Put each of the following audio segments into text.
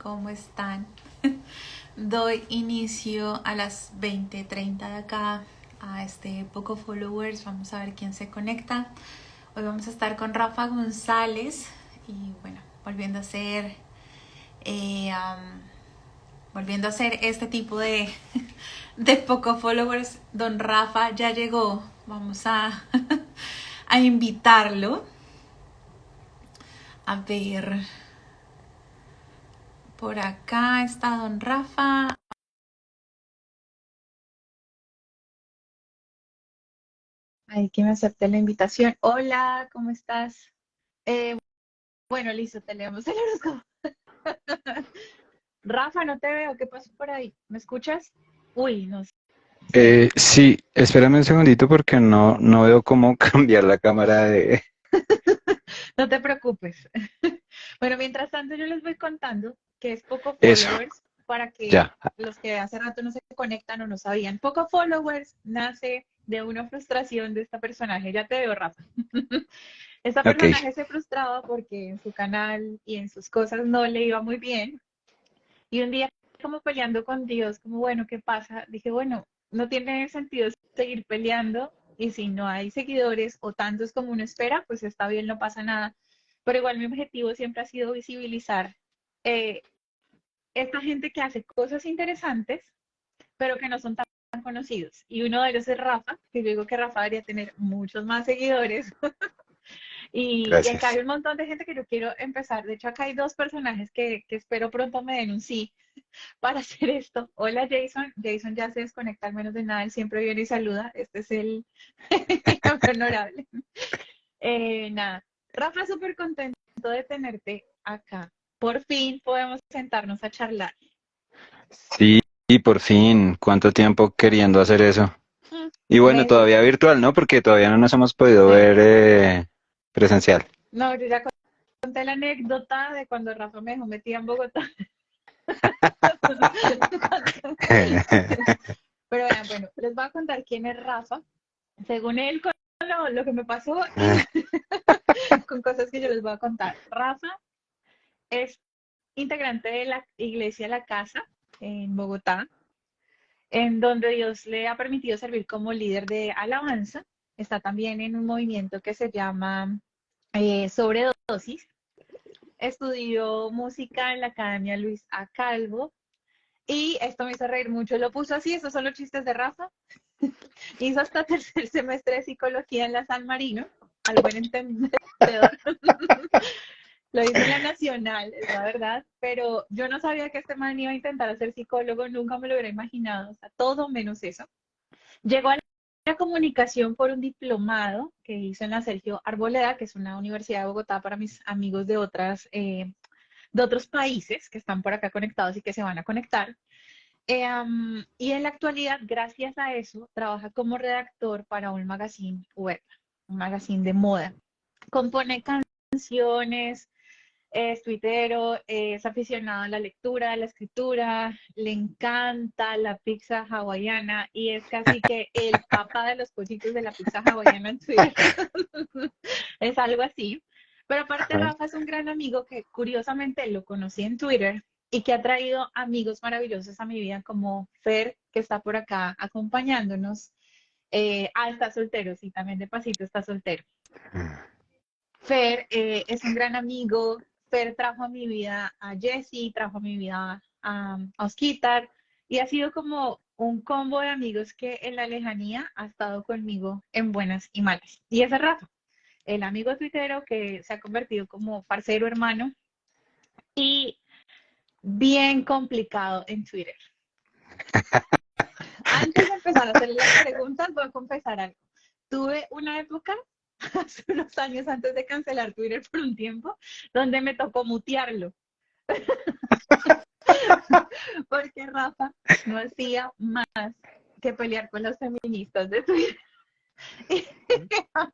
¿cómo están? Doy inicio a las 20:30 de acá a este Poco Followers. Vamos a ver quién se conecta. Hoy vamos a estar con Rafa González y bueno, eh, um, volviendo a hacer este tipo de Poco Followers. Don Rafa ya llegó. Vamos a invitarlo. A ver, por acá está Don Rafa. Ay, que me acepte la invitación. Hola, ¿cómo estás? Eh, bueno, listo, te leemos el horóscopo. Rafa, no te veo, ¿qué pasó por ahí? ¿Me escuchas? Uy, no sé. Sí, espérame un segundito porque no veo cómo cambiar la cámara de No te preocupes. Bueno, mientras tanto yo les voy contando que es Poco eso. Followers para que Ya. los que hace rato no se conectan o no sabían. Poco Followers nace de una frustración de esta personaje. Ya te veo, Rafa. Esta Ok. personaje se frustraba porque en su canal y en sus cosas no le iba muy bien. Y un día, como peleando con Dios, como, bueno, ¿qué pasa? Dije, bueno, no tiene sentido seguir peleando y si no hay seguidores o tantos como uno espera, pues está bien, no pasa nada. Pero igual mi objetivo siempre ha sido visibilizar eh, esta gente que hace cosas interesantes, pero que no son tan conocidos. Y uno de ellos es Rafa, que yo digo que Rafa debería tener muchos más seguidores. Y acá hay Gracias. un montón de gente que yo quiero empezar. De hecho, acá hay dos personajes que espero pronto me den un sí para hacer esto. Hola Jason, Jason ya se desconecta al menos de nada, él siempre viene y saluda, este es el honorable. Nada, Rafa, súper contento de tenerte acá. Por fin podemos sentarnos a charlar. Sí, por fin. ¿Cuánto tiempo queriendo hacer eso? Y bueno, Meses, todavía virtual, ¿no? Porque todavía no nos hemos podido sí. ver presencial. No, yo ya conté la anécdota de cuando Rafa me dejó metida en Bogotá. Pero vean, bueno, les voy a contar quién es Rafa. Según él, con lo que me pasó y con cosas que yo les voy a contar. Rafa es integrante de la Iglesia La Casa en Bogotá, en donde Dios le ha permitido servir como líder de alabanza. Está también en un movimiento que se llama Sobredosis. Estudió música en la Academia Luis A. Calvo. Y esto me hizo reír mucho. Lo puso así, esos son los chistes de Rafa. Hizo hasta tercer semestre de psicología en la San Marino, al buen entendedor. Lo hizo en la Nacional, es la verdad, pero yo no sabía que este man iba a intentar ser psicólogo, nunca me lo hubiera imaginado, o sea, todo menos eso. Llegó a la comunicación por un diplomado que hizo en la Sergio Arboleda, que es una universidad de Bogotá para mis amigos de otros países que están por acá conectados y que se van a conectar. Y en la actualidad, gracias a eso, trabaja como redactor para un magazine web, un magazine de moda. Compone canciones, es tuitero, es aficionado a la lectura, a la escritura, le encanta la pizza hawaiana y es casi que el papá de los pollitos de la pizza hawaiana en Twitter. Es algo así. Pero aparte, Ajá. Rafa es un gran amigo que curiosamente lo conocí en Twitter y que ha traído amigos maravillosos a mi vida como Fer, que está por acá acompañándonos. Está soltero, sí, también de pasito está soltero. Fer es un gran amigo. Fer trajo a mi vida a Jesse, trajo a mi vida a Osquitar y ha sido como un combo de amigos que en la lejanía ha estado conmigo en buenas y malas. Y ese es Rafa, el amigo tuitero que se ha convertido como parcero hermano y bien complicado en Twitter. Antes de empezar a hacerle las preguntas, voy a confesar algo. Tuve una época, hace unos años antes de cancelar Twitter por un tiempo, donde me tocó mutearlo, porque Rafa no hacía más que pelear con los feministas de Twitter.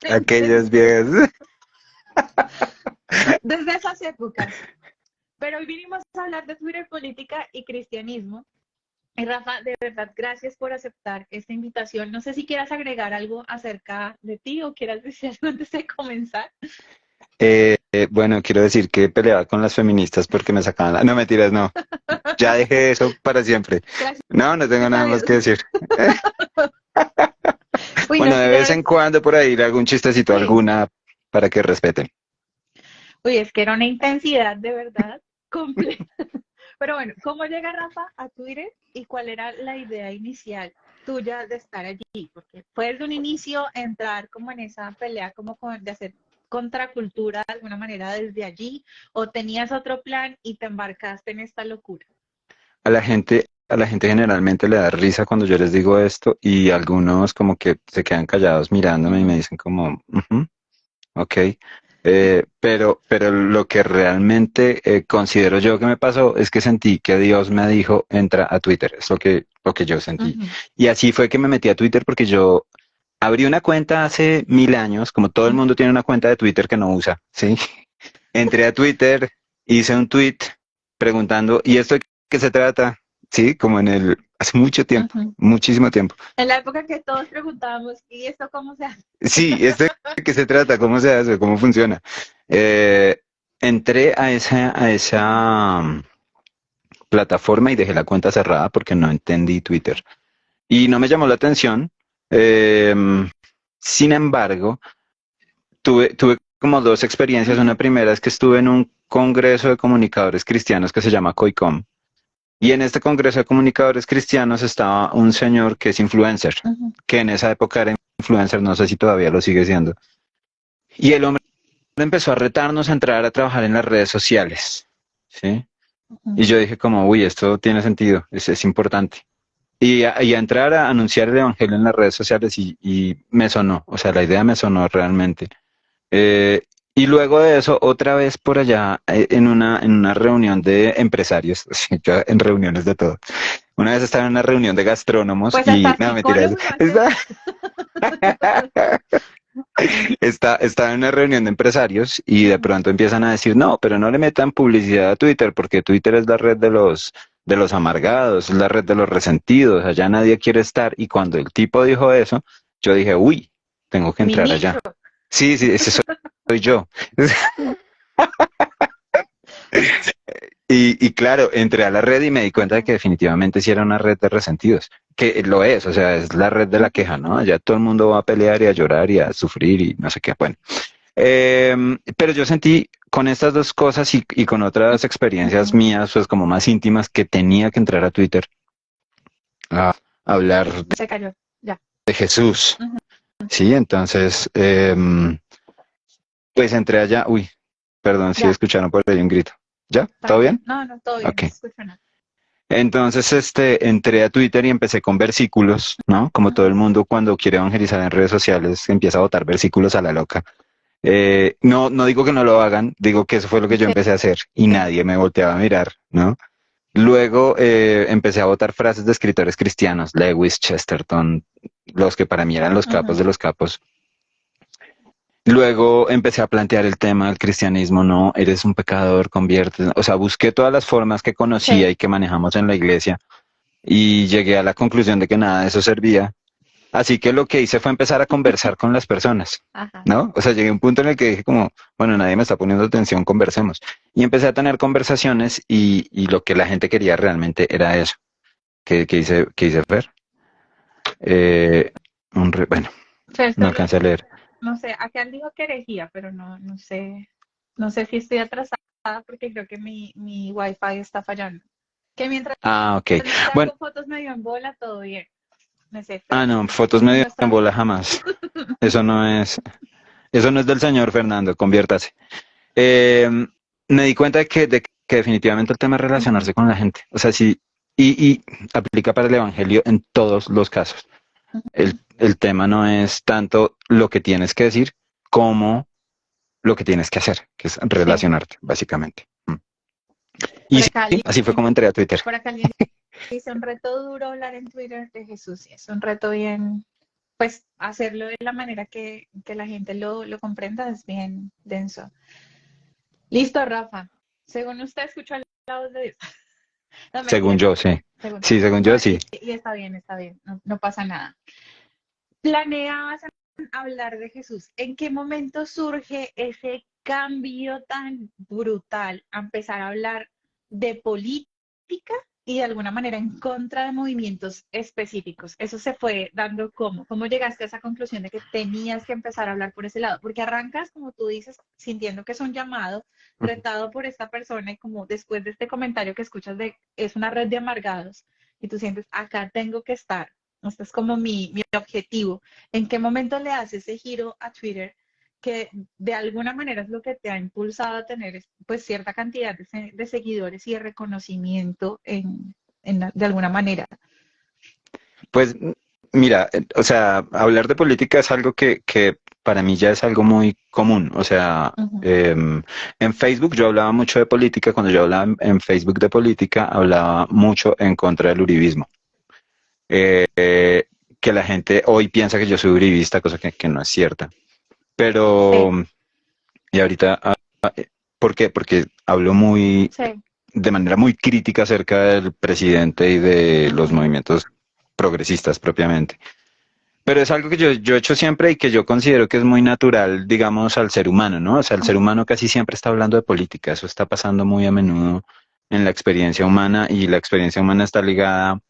Aquellas viejas. Desde esas épocas. Pero hoy vinimos a hablar de Twitter, política y cristianismo. Y Rafa, de verdad, gracias por aceptar esta invitación. No sé si quieras agregar algo acerca de ti o quieras decir algo antes de comenzar. Bueno, quiero decir que peleaba con las feministas porque me sacaban No, mentiras, no. Ya dejé eso para siempre. Gracias No, no tengo a nada más Dios. que decir. Uy, no, Bueno, es de que yo vez no en les... cuando por ahí le hago un chistecito Uy, alguna para que respeten. uy, es que era una intensidad de verdad completa. Pero bueno, ¿cómo llega Rafa a Twitter y cuál era la idea inicial tuya de estar allí? Porque fue desde un inicio entrar como en esa pelea, como de hacer contracultura de alguna manera desde allí, o tenías otro plan y te embarcaste en esta locura. A la gente generalmente le da risa cuando yo les digo esto y algunos como que se quedan callados mirándome y me Ujú, dicen como, "Ujú, ok. Pero lo que realmente considero yo que me pasó es que sentí que Dios me dijo, entra a Twitter. Es lo que yo sentí. ujú, Y así fue que me metí a Twitter porque yo abrí una cuenta hace 1000 años, como todo el ujú. mundo tiene una cuenta de Twitter que no usa, ¿sí? Entré a Twitter, hice un tweet preguntando, ¿y esto de qué se trata? Sí, como hace mucho tiempo, Ujú. muchísimo tiempo. En la época que todos preguntábamos, ¿y esto cómo se hace? Sí, ¿esto de qué se trata? ¿Cómo se hace? ¿Cómo funciona? Eh, entré a esa plataforma y dejé la cuenta cerrada porque no entendí Twitter. Y no me llamó la atención. Eh, Sin embargo, tuve como dos experiencias. Una Ujú, primera es que estuve en un congreso de comunicadores cristianos que se llama COICOM. Y en este congreso de comunicadores cristianos estaba un señor que es influencer, ujú, que en esa época era influencer, no sé si todavía lo sigue siendo. Y el hombre empezó a retarnos a entrar a trabajar en las redes sociales, ¿sí? ujú. Y yo dije como, uy, esto tiene sentido, es importante. Y a entrar a anunciar el evangelio en las redes sociales y me sonó, o sea, la idea me sonó realmente. Eh, y luego de eso, otra vez por allá, en una reunión de empresarios, sí, yo en reuniones de todo. Una vez estaba en una reunión de gastrónomos Pues y, hasta no, mentira, psicólogo iba a ser. estaba en una reunión de empresarios y de Ujú. pronto empiezan a decir, no, pero no le metan publicidad a Twitter porque Twitter es la red de los amargados, es la red de los resentidos, allá nadie quiere estar. Y cuando el tipo dijo eso, yo dije, uy, tengo que Mi entrar nicho. allá. Sí, sí, ese soy yo. Y claro, entré a la red y me di cuenta de que definitivamente sí era una red de resentidos, que lo es, o sea, es la red de la Ujú. queja, ¿no? Ya todo el mundo va a pelear y a llorar y a sufrir y no sé qué. Bueno, pero yo sentí con estas dos cosas y con otras experiencias Ujú. mías, pues como más íntimas, que tenía que entrar a Twitter a hablar Se cayó. Ya. de Jesús, Ujú. ¿sí? Entonces, pues entré allá, uy, perdón si Ya. escucharon por ahí un grito. ¿Ya? ¿Todo Tranquilo. bien? No, no, todo bien. Ok. No se escucha nada. Entonces, entré a Twitter y empecé con versículos, ¿no? Como todo el Ujú. mundo cuando quiere evangelizar en redes sociales, empieza a botar versículos a la loca. No, no digo que no lo hagan, digo que eso fue lo que yo Sí. empecé a hacer y nadie me volteaba a mirar, ¿no? Luego empecé a botar frases de escritores cristianos, Lewis, Chesterton, los que para mí eran los capos Ujú. de los capos. Luego empecé a plantear el tema del cristianismo, no, eres un pecador, convierte, o sea, busqué todas las formas que conocía Sí. y que manejamos en la iglesia y llegué a la conclusión de que nada de eso servía. Así que lo que hice fue empezar a conversar con las personas, Ajá. ¿no? O sea, llegué a un punto en el que dije como, bueno, nadie me está poniendo atención, conversemos. Y empecé a tener conversaciones y lo que la gente quería realmente era eso, que hice ver. Eh, bueno, Sí, no estoy, alcancé a leer. no sé, acá dijo que herejía, pero no, no sé. No sé si estoy atrasada porque creo que mi wifi está fallando. Que mientras Ah, ok. no sea Bueno, con fotos medio en bola, todo bien. No sé, no, Facebook fotos medio no en está bola bien. jamás. Eso no es del señor Fernando, conviértase. Eh, Me di cuenta de que definitivamente el tema es Ujú, relacionarse con la gente. O sea, sí, y aplica para el evangelio en todos los casos. ujú. El tema no es tanto lo que tienes que decir como lo que tienes que hacer, que es Sí, relacionarte, básicamente. por Y sí, acá alguien, así fue como entré a Twitter. por acá alguien dice un reto duro hablar en Twitter de Jesús. Sí, es un reto bien, pues hacerlo de la manera que la gente lo comprenda es bien denso. Listo, Rafa. Según usted escuchó la voz de Dios. No, Según mentiras. yo, sí. Según, Sí, según no, yo, sí. y está bien, no, no pasa nada. ¿Planeabas hablar de Jesús? ¿En qué momento surge ese cambio tan brutal a empezar a hablar de política y de alguna manera en contra de movimientos específicos? Eso se fue dando ¿cómo llegaste a esa conclusión de que tenías que empezar a hablar por ese lado? Porque arrancas, como tú dices, sintiendo que es un llamado, retado por esta persona y como después de este comentario que escuchas de es una red de amargados y tú sientes, acá tengo que estar, este es como mi objetivo. ¿En qué momento le haces ese giro a Twitter que de alguna manera es lo que te ha impulsado a tener pues cierta cantidad de seguidores y de reconocimiento de alguna manera? Pues mira, o sea, hablar de política es algo que para mí ya es algo muy común. O sea, Ujú, en Facebook yo hablaba mucho de política. Cuando yo hablaba en Facebook de política, hablaba mucho en contra del uribismo. Que la gente hoy piensa que yo soy uribista, cosa que no es cierta. Pero, sí, y ahorita, ¿por qué? Porque hablo sí. de manera muy crítica acerca del presidente y de los Ujú, movimientos progresistas propiamente. Pero es algo que yo he hecho siempre y que yo considero que es muy natural, digamos, al ser humano, ¿no? O sea, el ser ujú, humano casi siempre está hablando de política. Eso está pasando muy a menudo en la experiencia humana, y la experiencia humana está ligada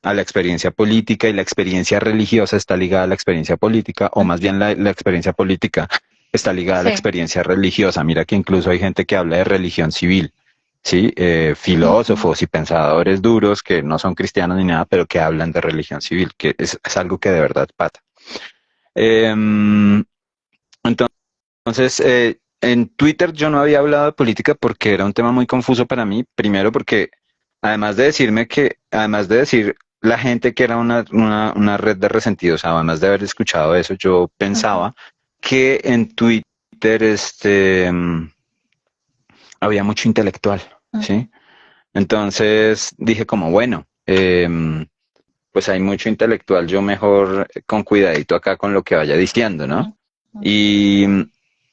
a la experiencia política, y la experiencia religiosa está ligada a la experiencia política, o más ujú, bien la experiencia política está ligada a la sí. experiencia religiosa. Mira que incluso hay gente que habla de religión civil, ¿sí? Ujú, Filósofos y pensadores duros que no son cristianos ni nada, pero que hablan de religión civil, que es algo que de verdad pasa. Em, entonces, en Twitter yo no había hablado de política porque era un tema muy confuso para mí. Primero porque, además de decir la gente que era una red de resentidos, además de haber escuchado eso, yo ujú, pensaba que en Twitter había mucho intelectual, ujú, ¿sí? Entonces dije como, bueno, pues hay mucho intelectual, yo mejor con cuidadito acá con lo que vaya diciendo, ¿no? ujú, Y,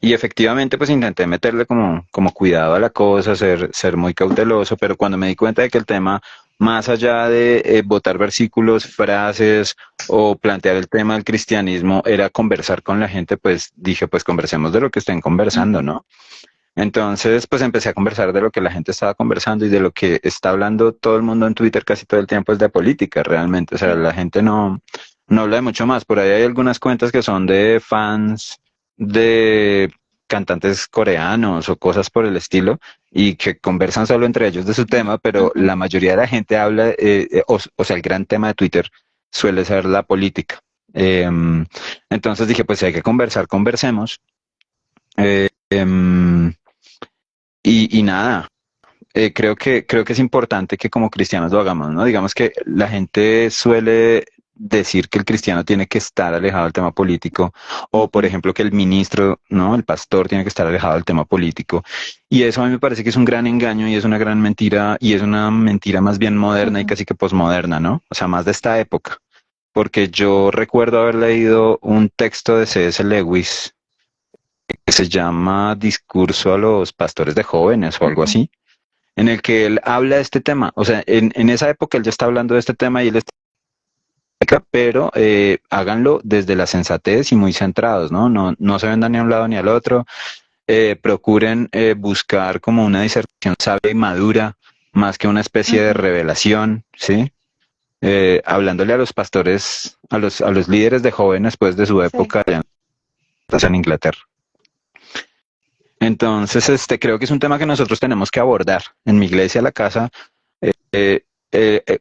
y efectivamente pues intenté meterle como cuidado a la cosa, ser muy cauteloso, pero cuando me di cuenta de que el tema, más allá de botar versículos, frases o plantear el tema del cristianismo, era conversar con la gente, pues dije, pues conversemos de lo que estén conversando, ujú. ¿no? Entonces, pues empecé a conversar de lo que la gente estaba conversando, y de lo que está hablando todo el mundo en Twitter casi todo el tiempo es de política, realmente. O sea, Sí. la gente no habla de mucho más. Por ahí hay algunas cuentas que son de fans de cantantes coreanos o cosas por el estilo, y que conversan solo entre ellos de su tema, pero Ujú, la mayoría de la gente habla, o sea, el gran tema de Twitter suele ser la política. Entonces dije, pues si hay que conversar, conversemos. Em, y nada, creo que es importante que como cristianos lo hagamos, ¿no? Digamos que la gente suele decir que el cristiano tiene que estar alejado del tema político, o por ujú, ejemplo que el ministro, ¿no? El pastor tiene que estar alejado del tema político. Y eso a mí me parece que es un gran engaño y es una gran mentira, y es una mentira más bien moderna y ujú, casi que posmoderna, ¿no? O sea, más de esta época. Porque yo recuerdo haber leído un texto de C.S. Lewis que se llama Discurso a los pastores de jóvenes o algo ujú, así, en el que él habla de este tema. O sea, en esa época él ya está hablando de este tema, y él está, pero háganlo desde la sensatez y muy centrados, ¿no? No se vendan ni a un lado ni al otro. Procuren buscar como una disertación sabia y madura, más que una especie de ujú. revelación, ¿sí? Hablándole a los pastores, a los líderes de jóvenes, pues de su Sí. época allá en Inglaterra. Entonces, creo que es un tema que nosotros tenemos que abordar. En mi iglesia, la casa, eh,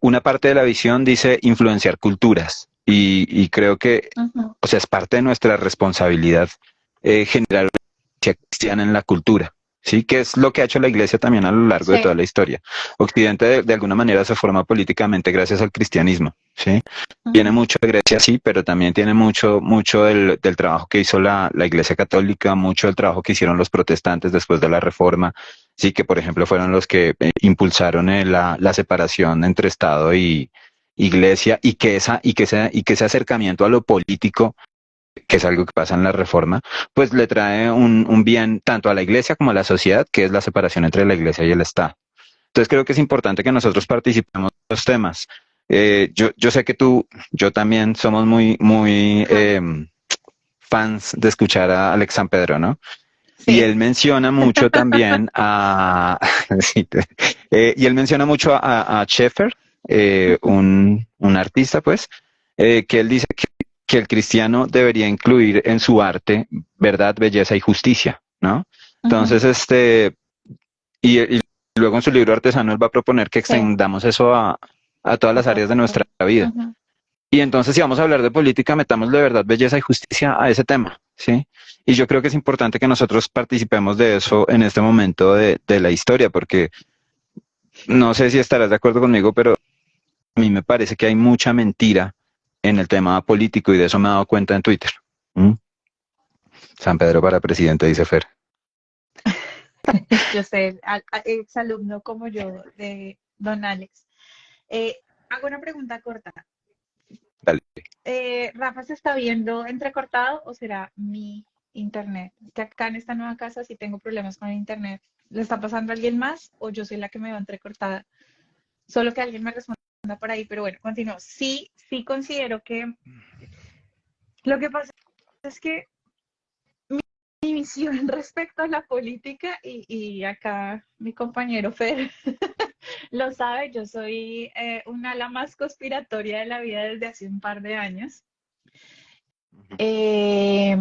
una parte de la visión dice influenciar culturas, y creo que, Ujú, o sea, es parte de nuestra responsabilidad generar una iglesia cristiana en la cultura, ¿sí? Que es lo que ha hecho la iglesia también a lo largo de toda sí. la historia. Occidente de alguna manera se forma políticamente gracias al cristianismo, ¿sí? Tiene Ujú, mucho de Grecia, sí, pero también tiene mucho del trabajo que hizo la Iglesia Católica, mucho del trabajo que hicieron los protestantes después de la Reforma, sí, que por ejemplo fueron los que impulsaron la separación entre Estado y Iglesia, y que ese acercamiento a lo político, que es algo que pasa en la Reforma, pues le trae un bien tanto a la Iglesia como a la sociedad, que es la separación entre la Iglesia y el Estado. Entonces creo que es importante que nosotros participemos en los temas. Yo sé que yo también somos muy ajá, fans de escuchar a Alex San Pedro, ¿no? Y Sí. él menciona mucho también a, sí, y él menciona mucho a Schaeffer, un artista, pues, que él dice que el cristiano debería incluir en su arte verdad, belleza y justicia, ¿no? Ujú, Entonces, y luego en su libro Artesano él va a proponer que sí, extendamos eso a todas a las áreas de nuestra todo. vida. Ujú. Y entonces, si vamos a hablar de política, metamos de verdad, belleza y justicia a ese tema, ¿sí? Y yo creo que es importante que nosotros participemos de eso en este momento de la historia, porque no sé si estarás de acuerdo conmigo, pero a mí me parece que hay mucha mentira en el tema político y de eso me he dado cuenta en Twitter. ¿Mm? San Pedro para presidente, dice Fer. Yo sé, exalumno como yo de Don Alex. Hago una pregunta corta. Dale. ¿Rafa se está viendo entrecortado o será mi internet? Es que acá en esta nueva casa sí tengo problemas con el internet. ¿Le está pasando a alguien más o yo soy la que me va entrecortada? Solo que alguien me responda por ahí, pero bueno, continúo. Sí, sí considero que lo que pasa es que mi visión respecto a la política y acá mi compañero Fer lo sabe, yo soy un ala más conspiratoria de la vida desde hace un par de años. Eh,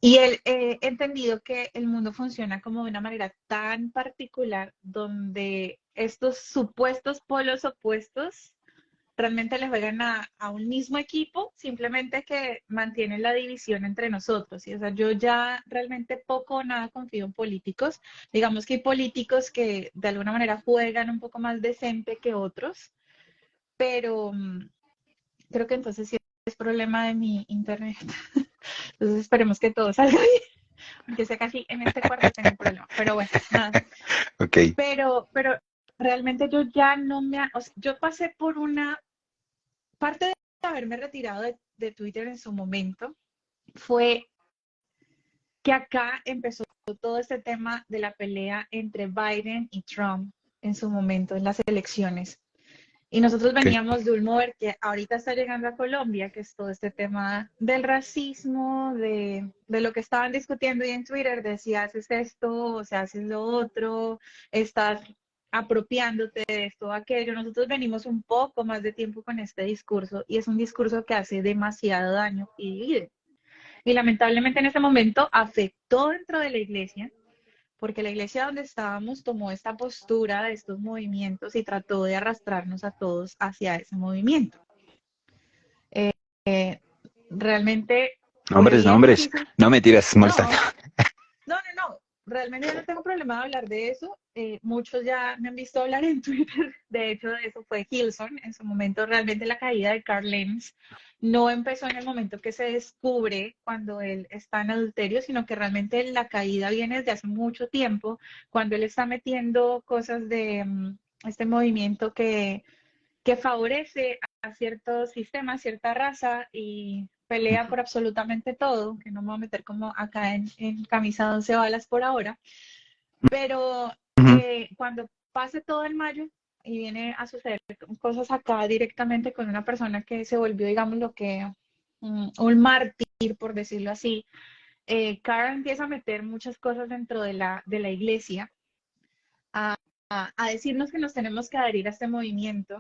he entendido que el mundo funciona como de una manera tan particular donde estos supuestos polos opuestos realmente le juegan a un mismo equipo, simplemente que mantienen la división entre nosotros. Y, o sea, yo ya realmente poco o nada confío en políticos. Digamos que hay políticos que de alguna manera juegan un poco más decente que otros, pero creo que entonces sí es problema de mi internet. Entonces esperemos que todo salga bien, porque sé que aquí en este cuarto tengo un problema. Pero bueno, nada. Ok. Pero realmente yo ya no o sea, yo pasé por una parte de haberme retirado de Twitter en su momento fue que acá empezó todo este tema de la pelea entre Biden y Trump en su momento, en las elecciones. Y nosotros Ok. veníamos de un mover que ahorita está llegando a Colombia, que es todo este tema del racismo, de lo que estaban discutiendo y en Twitter, de si haces esto o si haces lo otro, estás apropiándote de esto o aquello. Nosotros venimos un poco más de tiempo con este discurso y es un discurso que hace demasiado daño y divide. Y lamentablemente en ese momento afectó dentro de la iglesia, porque la iglesia donde estábamos tomó esta postura de estos movimientos y trató de arrastrarnos a todos hacia ese movimiento. Realmente Nombres, hoy es nombres. difícil. No me tiras, molestar. No, no. Realmente yo no tengo problema de hablar de eso. Muchos ya me han visto hablar en Twitter. De hecho, de eso fue Hilson. En su momento, realmente la caída de Carl Lenz no empezó en el momento que se descubre cuando él está en adulterio, sino que realmente la caída viene desde hace mucho tiempo, cuando él está metiendo cosas de este movimiento que favorece a cierto sistema, cierta raza y pelea por absolutamente todo, que no me voy a meter como acá en camisa de 11 balas por ahora, pero Ujú. cuando pase todo el mayo y viene a suceder cosas acá directamente con una persona que se volvió, digamos, lo que un mártir, por decirlo así, Cara empieza a meter muchas cosas dentro de la iglesia, a, a decirnos que nos tenemos que adherir a este movimiento.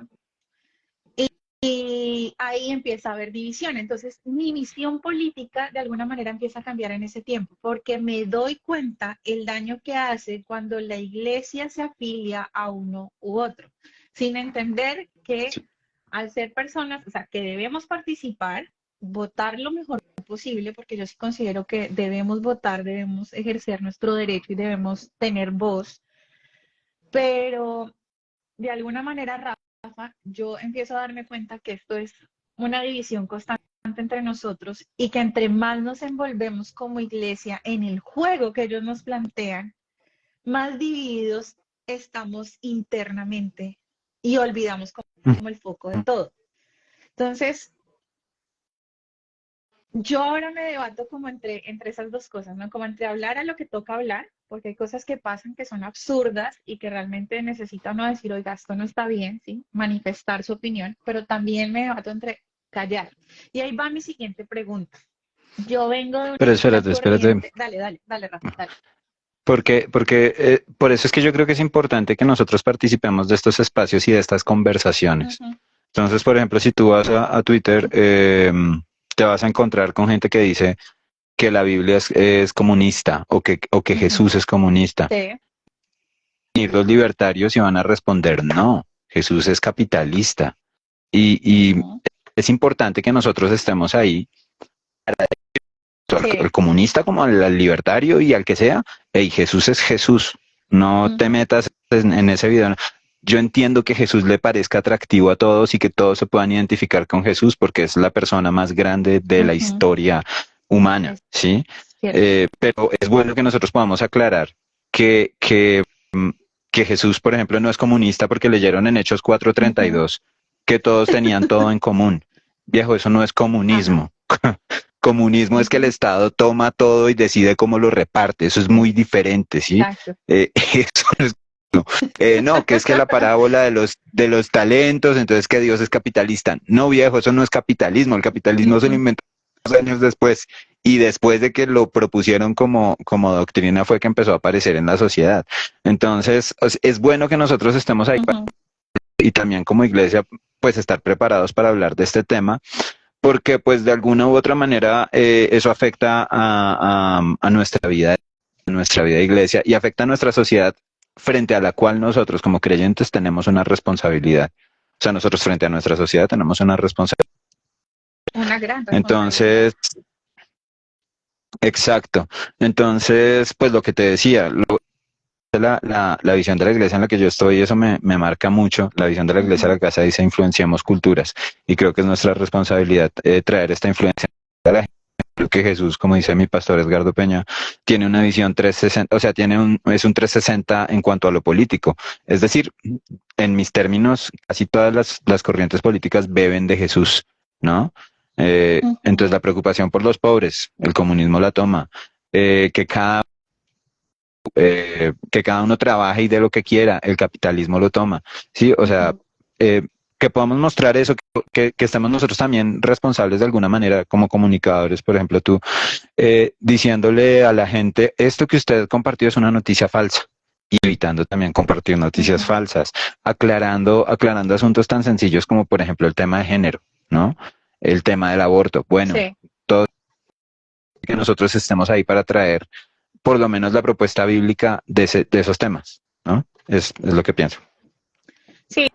Y ahí empieza a haber división. Entonces, mi visión política de alguna manera empieza a cambiar en ese tiempo, porque me doy cuenta el daño que hace cuando la iglesia se afilia a uno u otro, sin entender que Sí. al ser personas, o sea, que debemos participar, votar lo mejor posible, porque yo sí considero que debemos votar, debemos ejercer nuestro derecho y debemos tener voz, pero de alguna manera, Rafa, yo empiezo a darme cuenta que esto es una división constante entre nosotros y que entre más nos envolvemos como iglesia en el juego que ellos nos plantean, más divididos estamos internamente y olvidamos como el foco de todo. Entonces, yo ahora me debato como entre esas dos cosas, ¿no? Como entre hablar a lo que toca hablar, porque hay cosas que pasan que son absurdas y que realmente necesita uno decir, oiga, esto no está bien, ¿sí? Manifestar su opinión, pero también me debato entre callar. Y ahí va mi siguiente pregunta. Yo vengo de Pero una espérate. corriente. Dale, Rafa, dale. Porque por eso es que yo creo que es importante que nosotros participemos de estos espacios y de estas conversaciones. Ujú, Entonces, por ejemplo, si tú vas a Twitter, te vas a encontrar con gente que dice que la Biblia es comunista o que ujú. Jesús es comunista. Sí. Y los libertarios iban a responder, no, Jesús es capitalista. Y Ujú. es importante que nosotros estemos ahí, Sí. al comunista como al libertario y al que sea, hey, Jesús es Jesús, no te Ujú, metas en ese video. Yo entiendo que Jesús le parezca atractivo a todos y que todos se puedan identificar con Jesús porque es la persona más grande de la ujú. historia humana, Es ¿sí? cierto. Pero es bueno que nosotros podamos aclarar que, que, mm, que Jesús, por ejemplo, no es comunista porque leyeron en Hechos Ujú. 4:32 que todos tenían todo en común. Viejo, eso no es Ajá. comunismo. Comunismo es que el Ujú. Estado toma todo y decide cómo lo reparte. Eso es muy diferente, ¿sí? Exacto. Eso no es, no, que es que la parábola de los talentos, entonces que Dios es capitalista. No, viejo, eso no es capitalismo. El capitalismo se lo Ujú, inventó unos años después. Y después de que lo propusieron como doctrina fue que empezó a aparecer en la sociedad. Entonces, es bueno que nosotros estemos ahí ujú. y también como iglesia, pues estar preparados para hablar de este tema porque pues de alguna u otra manera eso afecta a nuestra vida de iglesia y afecta a nuestra sociedad frente a la cual nosotros como creyentes tenemos una responsabilidad. O sea, nosotros frente a nuestra sociedad tenemos una responsabilidad. Una gran responsabilidad. Entonces, exacto. Entonces, pues lo que te decía, la visión de la iglesia en la que yo estoy, eso me marca mucho. La visión de la iglesia de Ujú, la casa dice influenciamos culturas y creo que es nuestra responsabilidad traer esta influencia a la gente que Jesús, como dice mi pastor Edgardo Peña, tiene una visión 360, o sea, es un 360 en cuanto a lo político. Es decir, en mis términos, casi todas las corrientes políticas beben de Jesús, ¿no? ujú. Entonces la preocupación por los pobres, el comunismo la toma, que que cada uno trabaje y dé lo que quiera, el capitalismo lo toma, ¿sí? O sea, Ujú. eh, que podamos mostrar eso, que estemos nosotros también responsables de alguna manera como comunicadores, por ejemplo, tú, diciéndole a la gente, esto que usted compartió es una noticia falsa. Y evitando también compartir noticias Ujú. falsas, aclarando asuntos tan sencillos como, por ejemplo, el tema de género, ¿no? El tema del aborto. Bueno, Sí, todo que nosotros estemos ahí para traer por lo menos la propuesta bíblica de esos temas, ¿no? Es lo que pienso. sí,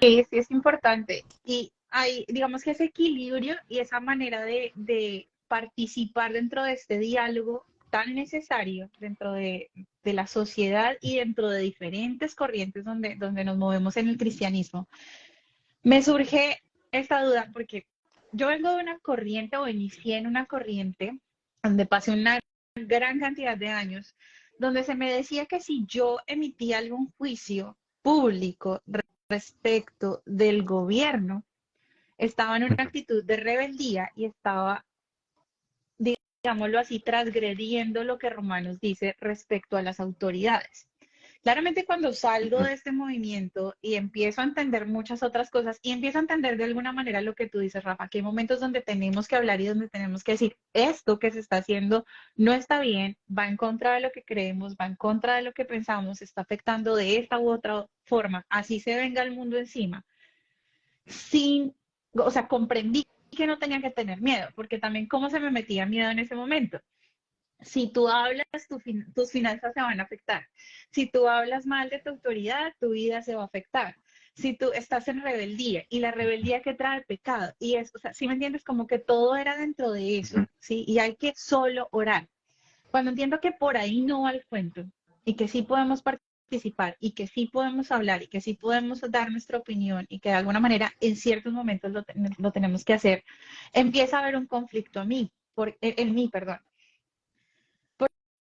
sí, sí es importante. Y hay, digamos que ese equilibrio y esa manera de participar dentro de este diálogo tan necesario dentro de la sociedad y dentro de diferentes corrientes donde nos movemos en el cristianismo. Me surge esta duda porque yo vengo de una corriente o inicié en una corriente donde pasé una gran cantidad de años, donde se me decía que si yo emitía algún juicio público respecto del gobierno, estaba en una actitud de rebeldía y estaba, digámoslo así, transgrediendo lo que Romanos dice respecto a las autoridades. Claramente cuando salgo de este movimiento y empiezo a entender muchas otras cosas y empiezo a entender de alguna manera lo que tú dices, Rafa, que hay momentos donde tenemos que hablar y donde tenemos que decir, esto que se está haciendo no está bien, va en contra de lo que creemos, va en contra de lo que pensamos, está afectando de esta u otra forma, así se venga el mundo encima. Sin, o sea, comprendí que no tenía que tener miedo, porque también cómo se me metía miedo en ese momento. Si tú hablas, tus finanzas se van a afectar. Si tú hablas mal de tu autoridad, tu vida se va a afectar. Si tú estás en rebeldía y la rebeldía que trae pecado, y es, o sea, si me entiendes, como que todo era dentro de eso, ¿sí? Y hay que solo orar. Cuando entiendo que por ahí no va el cuento y que sí podemos participar y que sí podemos hablar y que sí podemos dar nuestra opinión y que de alguna manera en ciertos momentos lo tenemos que hacer, empieza a haber un conflicto en mí, perdón.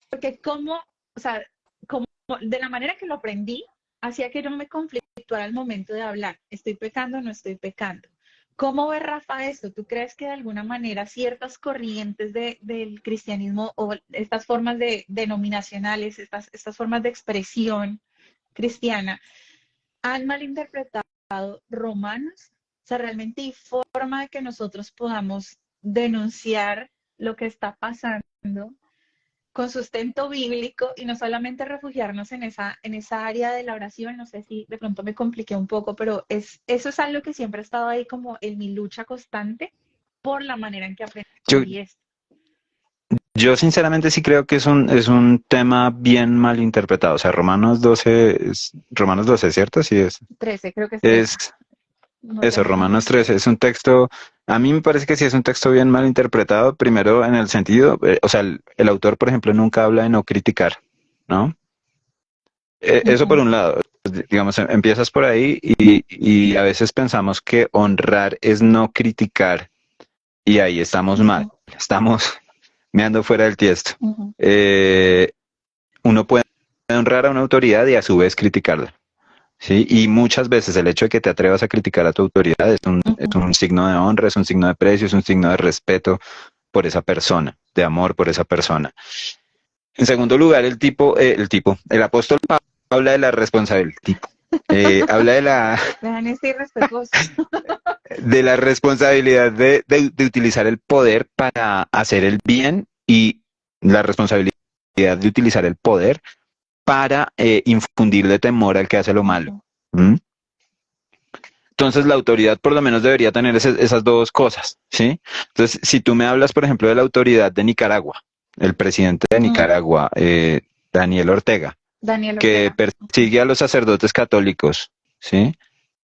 Porque como, o sea, como de la manera que lo aprendí, hacía que yo no me conflictuara al momento de hablar. ¿Estoy pecando o no estoy pecando? ¿Cómo ve Rafa esto? ¿Tú crees que de alguna manera ciertas corrientes del cristianismo o estas formas denominacionales, estas formas de expresión cristiana, han malinterpretado Romanos? O sea, realmente hay forma de que nosotros podamos denunciar lo que está pasando con sustento bíblico y no solamente refugiarnos en esa área de la oración. No sé si de pronto me compliqué un poco, pero eso es algo que siempre ha estado ahí como en mi lucha constante por la manera en que Yo, aprendí esto. yo sinceramente sí creo que es un tema bien mal interpretado. O sea, Romanos 12, ¿cierto? Sí es. 13, creo que es 13. Es No eso, tengo muy Romanos bien. 13. Es un texto, a mí me parece que sí es un texto bien mal interpretado. Primero en el sentido, o sea, el autor, por ejemplo, nunca habla de no criticar, ¿no? Eso por Ujú, un lado, digamos, empiezas por ahí y a veces pensamos que honrar es no criticar y ahí estamos mal, ujú, estamos meando fuera del tiesto. ujú, Eh, Uno puede honrar a una autoridad y a su vez criticarla, ¿sí? Y muchas veces el hecho de que te atrevas a criticar a tu autoridad es ujú, un signo de honra, es un signo de precio, es un signo de respeto por esa persona, de amor por esa persona. En segundo lugar, el apóstol Pablo habla de la responsabilidad, habla Vean este irrespetuoso. de la responsabilidad de utilizar el poder para hacer el bien y la responsabilidad de utilizar el poder para infundirle temor al que hace lo malo. Ujú, ¿Mm? Entonces la autoridad por lo menos debería tener esas dos cosas, ¿sí? Entonces, si tú me hablas, por ejemplo, de la autoridad de Nicaragua, el presidente de ujú. Nicaragua, Daniel Ortega, Daniel que Ortega. Ujú, persigue a los sacerdotes católicos, ¿sí?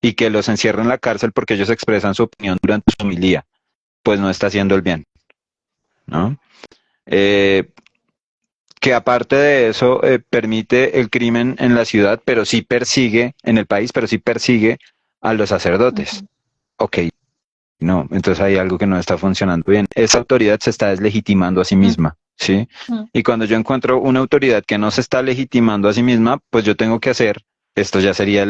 Y que los encierra en la cárcel porque ellos expresan su opinión durante su homilía, pues no está haciendo el bien, ¿no? Eh, que aparte de eso permite el crimen en la ciudad, pero sí persigue, en el país, pero sí persigue a los sacerdotes. ujú, Ok, no, entonces hay algo que no está funcionando bien. Esa autoridad se está deslegitimando a sí misma, ¿sí? ujú, Y cuando yo encuentro una autoridad que no se está legitimando a sí misma, pues yo tengo que hacer, esto ya sería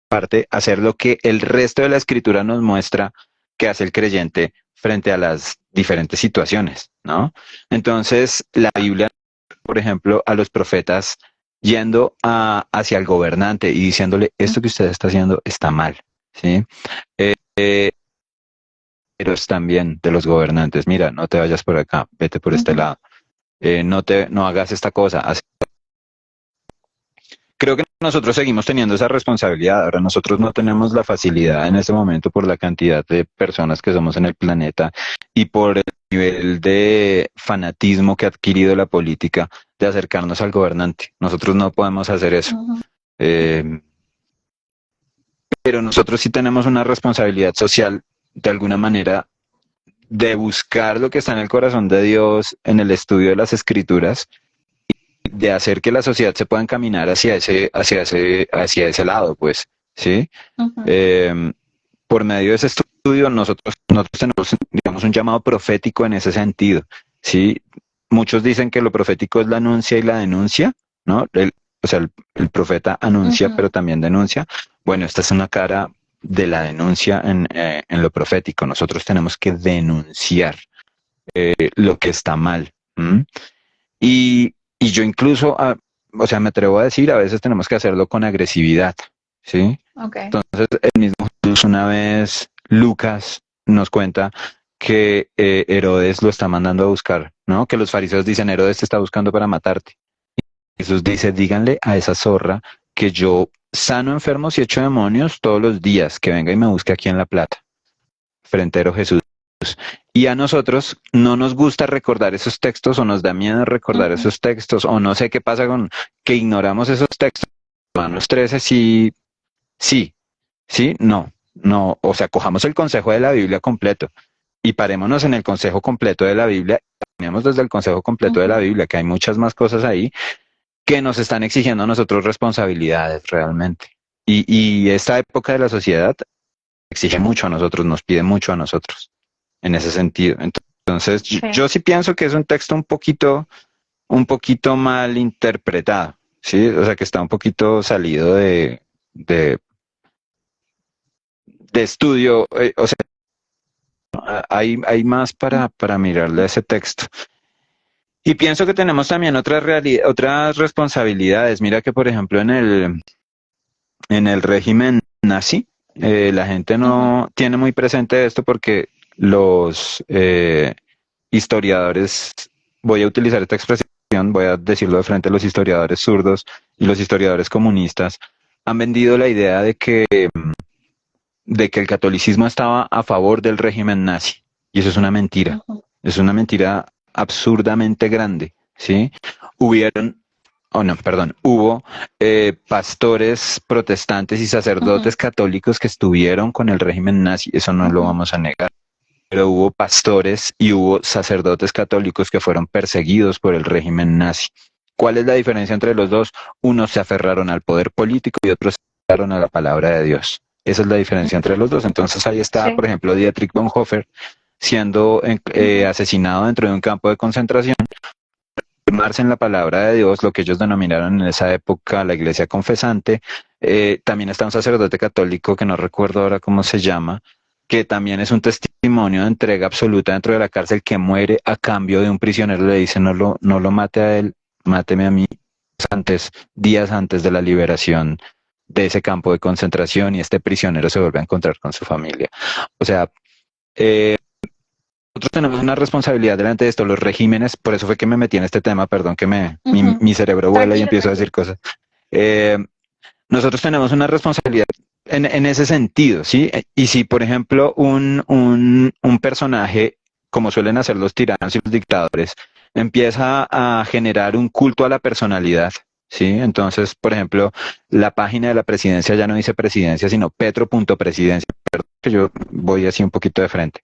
parte, hacer lo que el resto de la escritura nos muestra que hace el creyente frente a las diferentes situaciones, ¿no? Entonces, la Biblia, por ejemplo, a los profetas yendo hacia el gobernante y diciéndole, esto que ujú, usted está haciendo está mal, ¿sí? Pero es también de los gobernantes, mira, no te vayas por acá, vete por este ujú. lado, no hagas esta cosa. Creo que nosotros seguimos teniendo esa responsabilidad. Ahora nosotros no tenemos la facilidad en este momento por la cantidad de personas que somos en el planeta y por el nivel de fanatismo que ha adquirido la política de acercarnos al gobernante. Nosotros no podemos hacer eso. Ujú, Eh, pero nosotros sí tenemos una responsabilidad social de alguna manera de buscar lo que está en el corazón de Dios en el estudio de las escrituras, de hacer que la sociedad se pueda encaminar hacia ese lado, pues, ¿sí? ujú, Eh, por medio de ese estudio, nosotros tenemos, digamos, un llamado profético en ese sentido, ¿sí? Muchos dicen que lo profético es la anuncia y la denuncia, ¿no? O sea, el profeta anuncia, ujú, pero también denuncia. Bueno, esta es una cara de la denuncia en lo profético. Nosotros tenemos que denunciar lo que está mal. ¿M? Y yo incluso, o sea, me atrevo a decir, a veces tenemos que hacerlo con agresividad, ¿sí? ok. Entonces, el mismo Jesús, una vez Lucas nos cuenta que Herodes lo está mandando a buscar, ¿no? Que los fariseos dicen, Herodes te está buscando para matarte. Jesús dice, díganle a esa zorra que yo sano enfermos y echo demonios todos los días, que venga y me busque aquí en La Plata. Frentero Jesús. Y a nosotros no nos gusta recordar esos textos o nos da miedo recordar Ujú, esos textos o no sé qué pasa con que ignoramos esos textos. Romanos 13 sí, sí, sí, no, no, o sea, cojamos el consejo de la Biblia completo y parémonos en el consejo completo de la Biblia, tenemos desde el consejo completo de la ujú. Biblia, que hay muchas más cosas ahí que nos están exigiendo a nosotros responsabilidades realmente. Y esta época de la sociedad exige mucho a nosotros, nos pide mucho a nosotros en ese sentido. Entonces, Sí. yo sí pienso que es un texto un poquito mal interpretado, ¿sí? O sea, que está un poquito salido de, de estudio. O sea, hay más para mirarle a ese texto. Y pienso que tenemos también otras responsabilidades. Mira que, por ejemplo, en el régimen nazi, la gente Ujú, no tiene muy presente esto porque los historiadores, voy a utilizar esta expresión, voy a decirlo de frente, los historiadores zurdos y los historiadores comunistas han vendido la idea de que el catolicismo estaba a favor del régimen nazi. Y eso es una mentira. Ujú, Es una mentira absurdamente grande, ¿sí? Hubieron, oh no, perdón, hubo pastores protestantes y ujú, sacerdotes católicos que estuvieron con el régimen nazi, eso no lo ujú, vamos a negar. Pero hubo pastores y hubo sacerdotes católicos que fueron perseguidos por el régimen nazi. ¿Cuál es la diferencia entre los dos? Unos se aferraron al poder político y otros se aferraron a la palabra de Dios. Esa es la diferencia entre los dos. Entonces ahí está, por sí, ejemplo, Dietrich Bonhoeffer siendo ujú, asesinado dentro de un campo de concentración, afirmarse en la palabra de Dios, lo que ellos denominaron en esa época la iglesia confesante. También está un sacerdote católico que no recuerdo ahora cómo se llama, que también es un testimonio de entrega absoluta dentro de la cárcel, que muere a cambio de un prisionero. Le dice, no lo mate a él, máteme a mí días antes de la liberación de ese campo de concentración, y este prisionero se vuelve a encontrar con su familia. O sea, nosotros tenemos una responsabilidad delante de esto, los regímenes, por eso fue que me metí en este tema, perdón que ujú. mi cerebro vuela y Tranquilo, empiezo a decir tranquilo. cosas. Eh, Nosotros tenemos una responsabilidad en ese sentido, ¿sí? Y si, por ejemplo, un personaje, como suelen hacer los tiranos y los dictadores, empieza a generar un culto a la personalidad, ¿sí? Entonces, por ejemplo, la página de la presidencia ya no dice presidencia, sino petro.presidencia, que yo voy así un poquito de frente.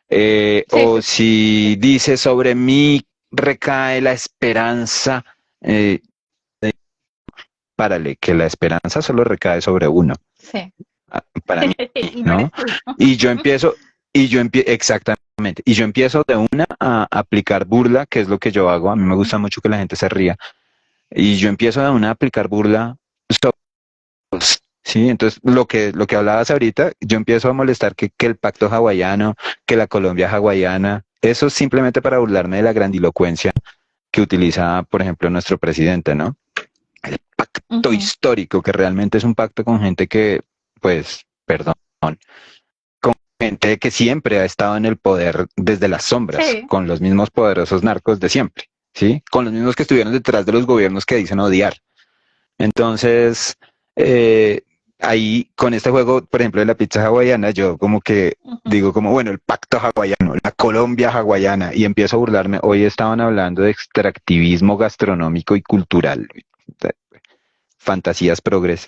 Sí, O sí, si dice sobre mí recae la esperanza, eh, párale, que la esperanza solo recae sobre uno, sí. para mí, Y no ¿no? eres tú. Y yo empiezo, exactamente, y yo empiezo de una a aplicar burla, que es lo que yo hago. A mí me gusta mucho que la gente se ría, y yo empiezo de una a aplicar burla. Sí, entonces lo que hablabas ahorita, yo empiezo a molestar que el pacto hawaiano, que la Colombia hawaiana, eso es simplemente para burlarme de la grandilocuencia que utiliza, por ejemplo, nuestro presidente, ¿no? El pacto Ujú, histórico, que realmente es un pacto con gente que, pues, perdón, gente que siempre ha estado en el poder desde las sombras, sí. con los mismos poderosos narcos de siempre, ¿sí? Con los mismos que estuvieron detrás de los gobiernos que dicen odiar. Entonces, eh, ahí con este juego, por ejemplo, de la pizza hawaiana, yo como que Ujú. digo como, bueno, el pacto hawaiano, la Colombia hawaiana, y empiezo a burlarme. Hoy estaban hablando de extractivismo gastronómico y cultural, fantasías progres.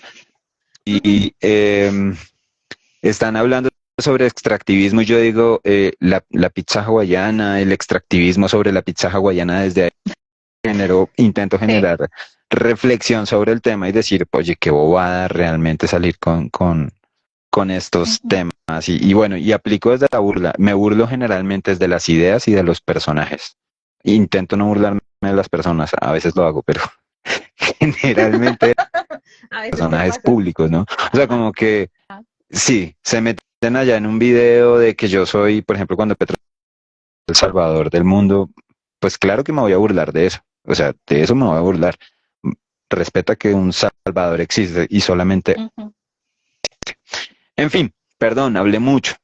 Y están hablando sobre extractivismo y yo digo, la pizza hawaiana, el extractivismo sobre la pizza hawaiana, desde ahí intento Sí. generar reflexión sobre el tema y decir, oye, qué bobada realmente salir con estos Ujú. temas. Y bueno, y aplico desde la burla. Me burlo generalmente desde las ideas y de los personajes. Intento no burlarme de las personas, a veces lo hago, pero generalmente de A veces te personajes pasa. públicos, ¿no? O sea, como que sí, se meten allá en un video de que yo soy, por ejemplo, cuando Petro es el salvador del mundo, pues claro que me voy a burlar de eso. O sea, de eso me voy a burlar. Respeta que un salvador existe y solamente... Ujú. En fin, perdón, hablé mucho.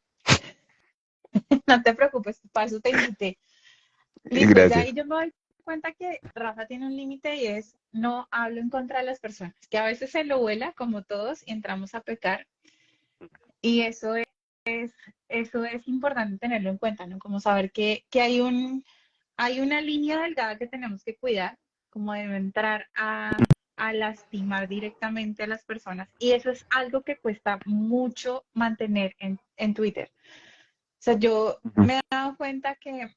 No te preocupes, para eso te invité. Listo, ya Gracias. ahí yo me doy cuenta que Rafa tiene un límite y es no hablo en contra de las personas, que a veces se lo vuela como todos y entramos a pecar y eso es importante tenerlo en cuenta, ¿no? Como saber que hay una línea delgada que tenemos que cuidar, como de no entrar a lastimar directamente a las personas y eso es algo que cuesta mucho mantener en Twitter. O sea, yo Ujú, me he dado cuenta que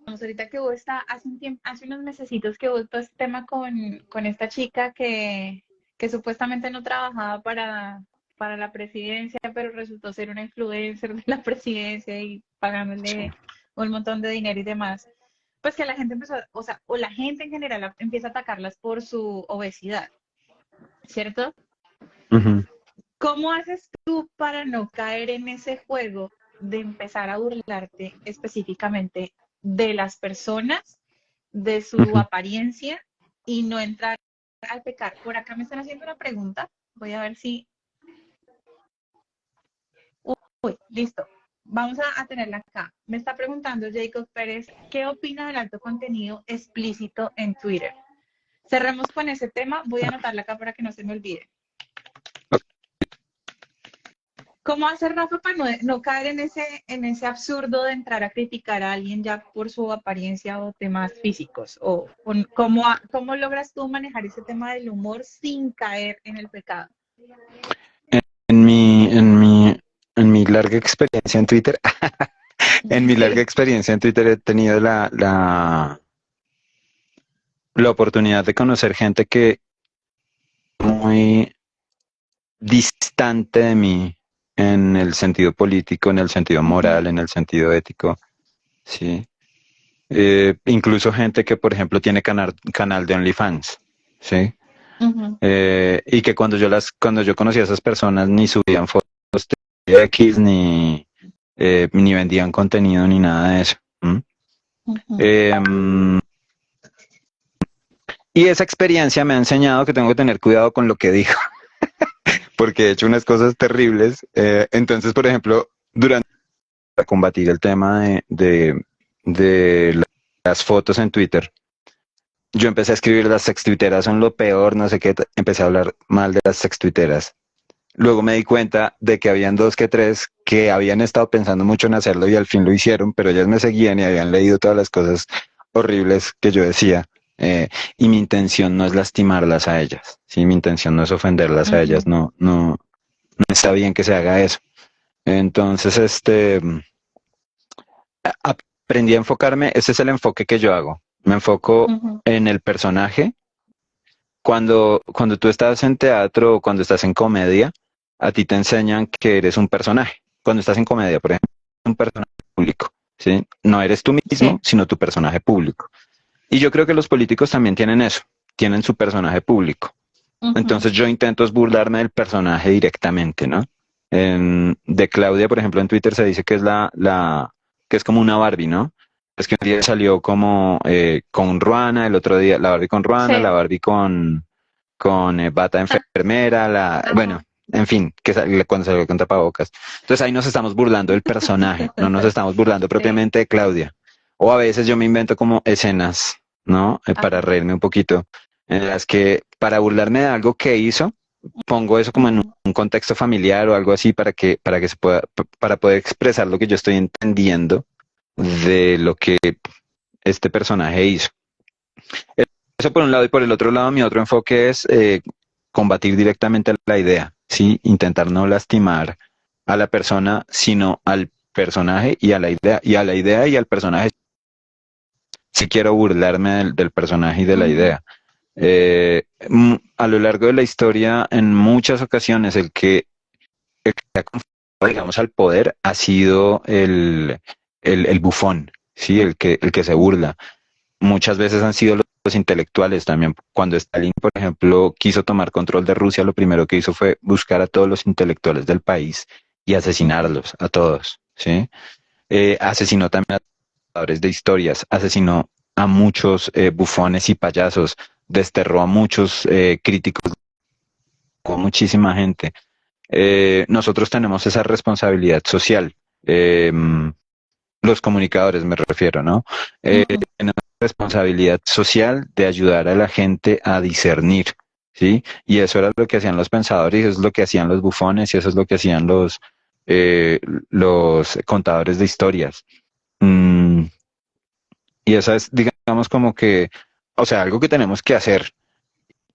ahorita que hubo hace un tiempo, hace unos mesecitos que hubo todo este tema con esta chica que supuestamente no trabajaba para la presidencia, pero resultó ser una influencer de la presidencia y sí. pagándole un montón de dinero y demás. Pues que la gente empezó, o sea, o la gente en general empieza a atacarlas por su obesidad, ¿cierto? Ujú, ¿Cómo haces tú para no caer en ese juego de empezar a burlarte específicamente de las personas, de su ujú. apariencia y no entrar al pecar? Por acá me están haciendo una pregunta. Voy a ver si... Uy, listo. vamos a tenerla acá. Me está preguntando Jacob Pérez, ¿qué opina del alto contenido explícito en Twitter? Cerremos con ese tema. Voy a anotarla acá para que no se me olvide. ¿Cómo hacer, Rafa, para no caer en ese absurdo de entrar a criticar a alguien ya por su apariencia o temas físicos? ¿Cómo logras tú manejar ese tema del humor sin caer en el pecado? En mi, en mi, en mi larga experiencia en Twitter, en mi larga Sí. experiencia en Twitter he tenido la oportunidad de conocer gente que muy distante de mí en el sentido político, en el sentido Ujú, moral, en el sentido ético, sí. Incluso gente que, por ejemplo, tiene canal de OnlyFans, sí. ujú, Y que cuando yo conocí a esas personas ni subían fotos de X, ni vendían contenido, ni nada de eso. ¿M? ujú. Eh, y esa experiencia me ha enseñado que tengo que tener cuidado con lo que digo, porque he hecho unas cosas terribles. Entonces, por ejemplo, durante combatir el tema de las fotos en Twitter, yo empecé a escribir las sextuiteras son lo peor, no sé qué, empecé a hablar mal de las sextuiteras. Luego me di cuenta de que habían dos que tres que habían estado pensando mucho en hacerlo y al fin lo hicieron, pero ellas me seguían y habían leído todas las cosas horribles que yo decía. Y mi intención no es lastimarlas a ellas, ¿sí? Mi intención no es ofenderlas a ellas, Ujú, no está bien que se haga eso. Entonces, aprendí a enfocarme, ese es el enfoque que yo hago. Me enfoco ujú. en el personaje. Cuando tú estás en teatro o cuando estás en comedia, a ti te enseñan que eres un personaje. Cuando estás en comedia, por ejemplo, un personaje público, ¿sí? No eres tú mismo, Sí. sino tu personaje público. Y yo creo que los políticos también tienen eso, tienen su personaje público. Ujú. Entonces yo intento es burlarme del personaje directamente, ¿no? De Claudia, por ejemplo, en Twitter se dice que es que es como una Barbie, ¿no? Es que un día salió como con Ruana, el otro día la Barbie con Ruana, la Sí. Barbie con bata de enfermera, bueno, Ajá. en fin, cuando salió con tapabocas. Entonces ahí nos estamos burlando del personaje, no nos estamos burlando Sí. propiamente de Claudia. O a veces yo me invento como escenas, ¿no? Para Ajá. reírme un poquito, en las que para burlarme de algo que hizo, pongo eso como en Ujú, un contexto familiar o algo así para que se pueda, para poder expresar lo que yo estoy entendiendo de lo que este personaje hizo. Eso por un lado y por el otro lado mi otro enfoque es combatir directamente la idea, ¿sí? Intentar no lastimar a la persona, sino al personaje y a la idea, y al personaje. Si quiero burlarme del personaje y de la ujú, idea. A lo largo de la historia, en muchas ocasiones, el que ha confrontado, digamos, al poder ha sido el bufón, ¿sí? El que se burla. Muchas veces han sido los intelectuales también. Cuando Stalin, por ejemplo, quiso tomar control de Rusia, lo primero que hizo fue buscar a todos los intelectuales del país y ujú, asesinarlos, a todos, ¿sí? Asesinó también a contadores de historias, asesinó a muchos bufones y payasos, desterró a muchos críticos, a muchísima gente. Nosotros tenemos esa responsabilidad social. Los comunicadores me refiero, ¿no? ujú, Tenemos responsabilidad social de ayudar a la gente a discernir, ¿sí? Y eso era lo que hacían los pensadores, y eso es lo que hacían los bufones, y eso es lo que hacían los contadores de historias. Mm, y esa es, digamos, como que, o sea, algo que tenemos que hacer,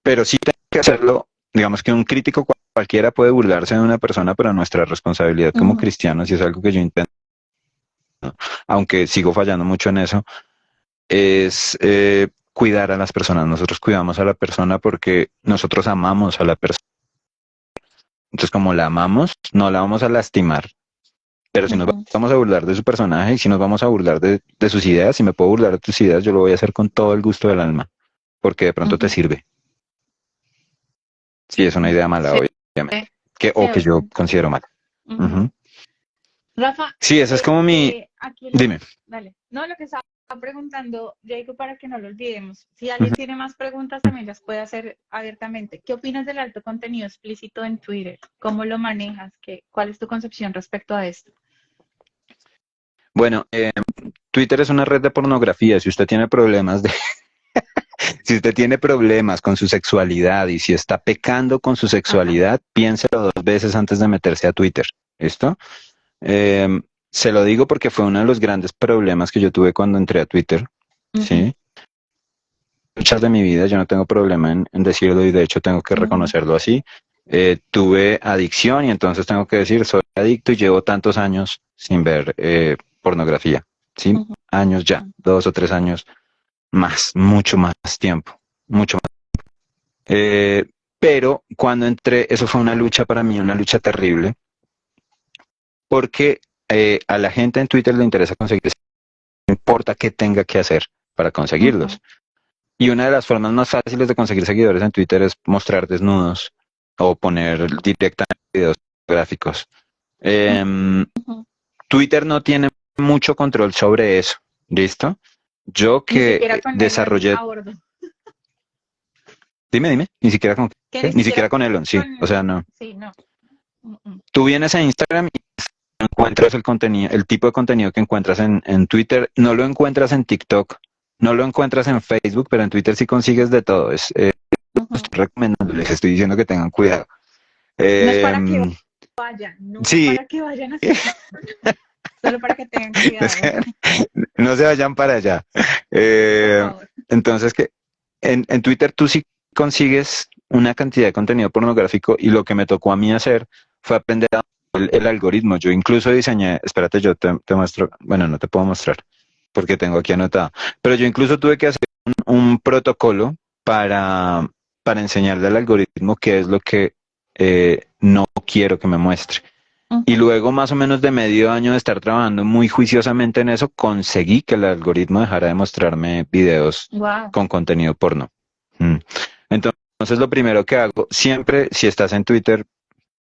pero sí tenemos que hacerlo, digamos que un crítico cualquiera puede burlarse de una persona, pero nuestra responsabilidad como ujú. cristianos, y es algo que yo intento, aunque sigo fallando mucho en eso, es cuidar a las personas. Nosotros cuidamos a la persona porque nosotros amamos a la persona. Entonces, como la amamos, no la vamos a lastimar. Pero si nos Ujú, vamos a burlar de su personaje y si nos vamos a burlar de sus ideas, si me puedo burlar de tus ideas, yo lo voy a hacer con todo el gusto del alma, porque de pronto te ujú, sirve. Si es una idea mala, sí, obviamente, sí, o que yo considero mala. ujú. Ujú. Rafa, Sí, esa es como aquí Dime. dale. No, lo que estaba preguntando, Jacob, para que no lo olvidemos. Si alguien tiene más preguntas, también las puede hacer abiertamente. ¿Qué opinas del alto contenido explícito en Twitter? ¿Cómo lo manejas? ¿Cuál es tu concepción respecto a esto? Bueno, Twitter es una red de pornografía. Si usted tiene problemas si usted tiene problemas con su sexualidad y si está pecando con su Ajá. sexualidad, piénselo 2 veces antes de meterse a Twitter. ¿Listo? Eh, Se lo digo porque fue uno de los grandes problemas que yo tuve cuando entré a Twitter. Ujú, ¿Sí? Muchas de mi vida, yo no tengo problema en decirlo y de hecho tengo que ujú, reconocerlo así. Tuve adicción y entonces tengo que decir, soy adicto y llevo tantos años sin ver pornografía. ¿Sí? ujú, Años ya, 2 o 3 años más, mucho más tiempo, mucho más. Pero cuando entré, eso fue una lucha para mí, una lucha terrible, porque a la gente en Twitter le interesa conseguir, no importa qué tenga que hacer para ujú. conseguirlos. Y una de las formas más fáciles de conseguir seguidores en Twitter es mostrar desnudos o poner directamente videos gráficos. Ujú. Twitter no tiene mucho control sobre eso, ¿listo? Yo Ni que siquiera con Elon desarrollé, a bordo. dime, ni siquiera con, Que ¿qué? ni Ni siquiera siquiera con Elon, sí, o sea, con... no. Sí, no. Mm, mm. Tú vienes a Instagram y encuentras el contenido, el tipo de contenido que encuentras en Twitter, no lo encuentras en TikTok, no lo encuentras en Facebook, pero en Twitter sí consigues de todo. Ujú. Estoy recomendando, les estoy diciendo que tengan cuidado. No es Eh, para que vayan, no es sí, para que vayan a hacer eso. Solo para que tengan no cuidado, se, no se vayan para allá. por Eh, favor. entonces, que en Twitter tú sí consigues una cantidad de contenido pornográfico y lo que me tocó a mí hacer fue aprender el algoritmo. Yo incluso diseñé, espérate, yo te muestro, bueno, no te puedo mostrar porque tengo aquí anotado, pero yo incluso tuve que hacer un protocolo para enseñarle al algoritmo qué es lo que no quiero que me muestre. Y Ujú. luego, más o menos de medio año de estar trabajando muy juiciosamente en eso, conseguí que el algoritmo dejara de mostrarme videos Wow. con contenido porno. Mm. Entonces, lo primero que hago, siempre, si estás en Twitter,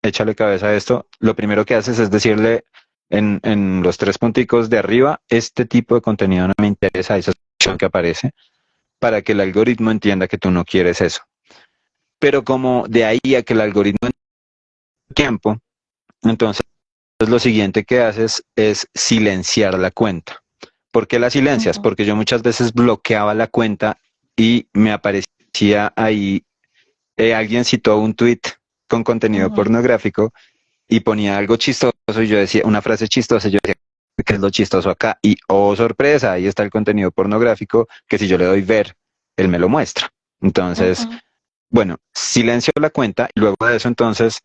échale cabeza a esto, lo primero que haces es decirle en los 3 punticos de arriba, este tipo de contenido no me interesa, esa opción que aparece, para que el algoritmo entienda que tú no quieres eso. Pero como de ahí a que el algoritmo entienda el tiempo, entonces lo siguiente que haces es silenciar la cuenta. ¿Por qué la silencias? Ujú, Porque yo muchas veces bloqueaba la cuenta y me aparecía ahí, alguien citó un tweet con contenido ujú, pornográfico y ponía algo chistoso y yo decía una frase chistosa, y yo decía, ¿qué es lo chistoso acá? Y, oh sorpresa, ahí está el contenido pornográfico que si yo le doy ver, él me lo muestra. Entonces, ujú, bueno, silencio la cuenta y luego de eso entonces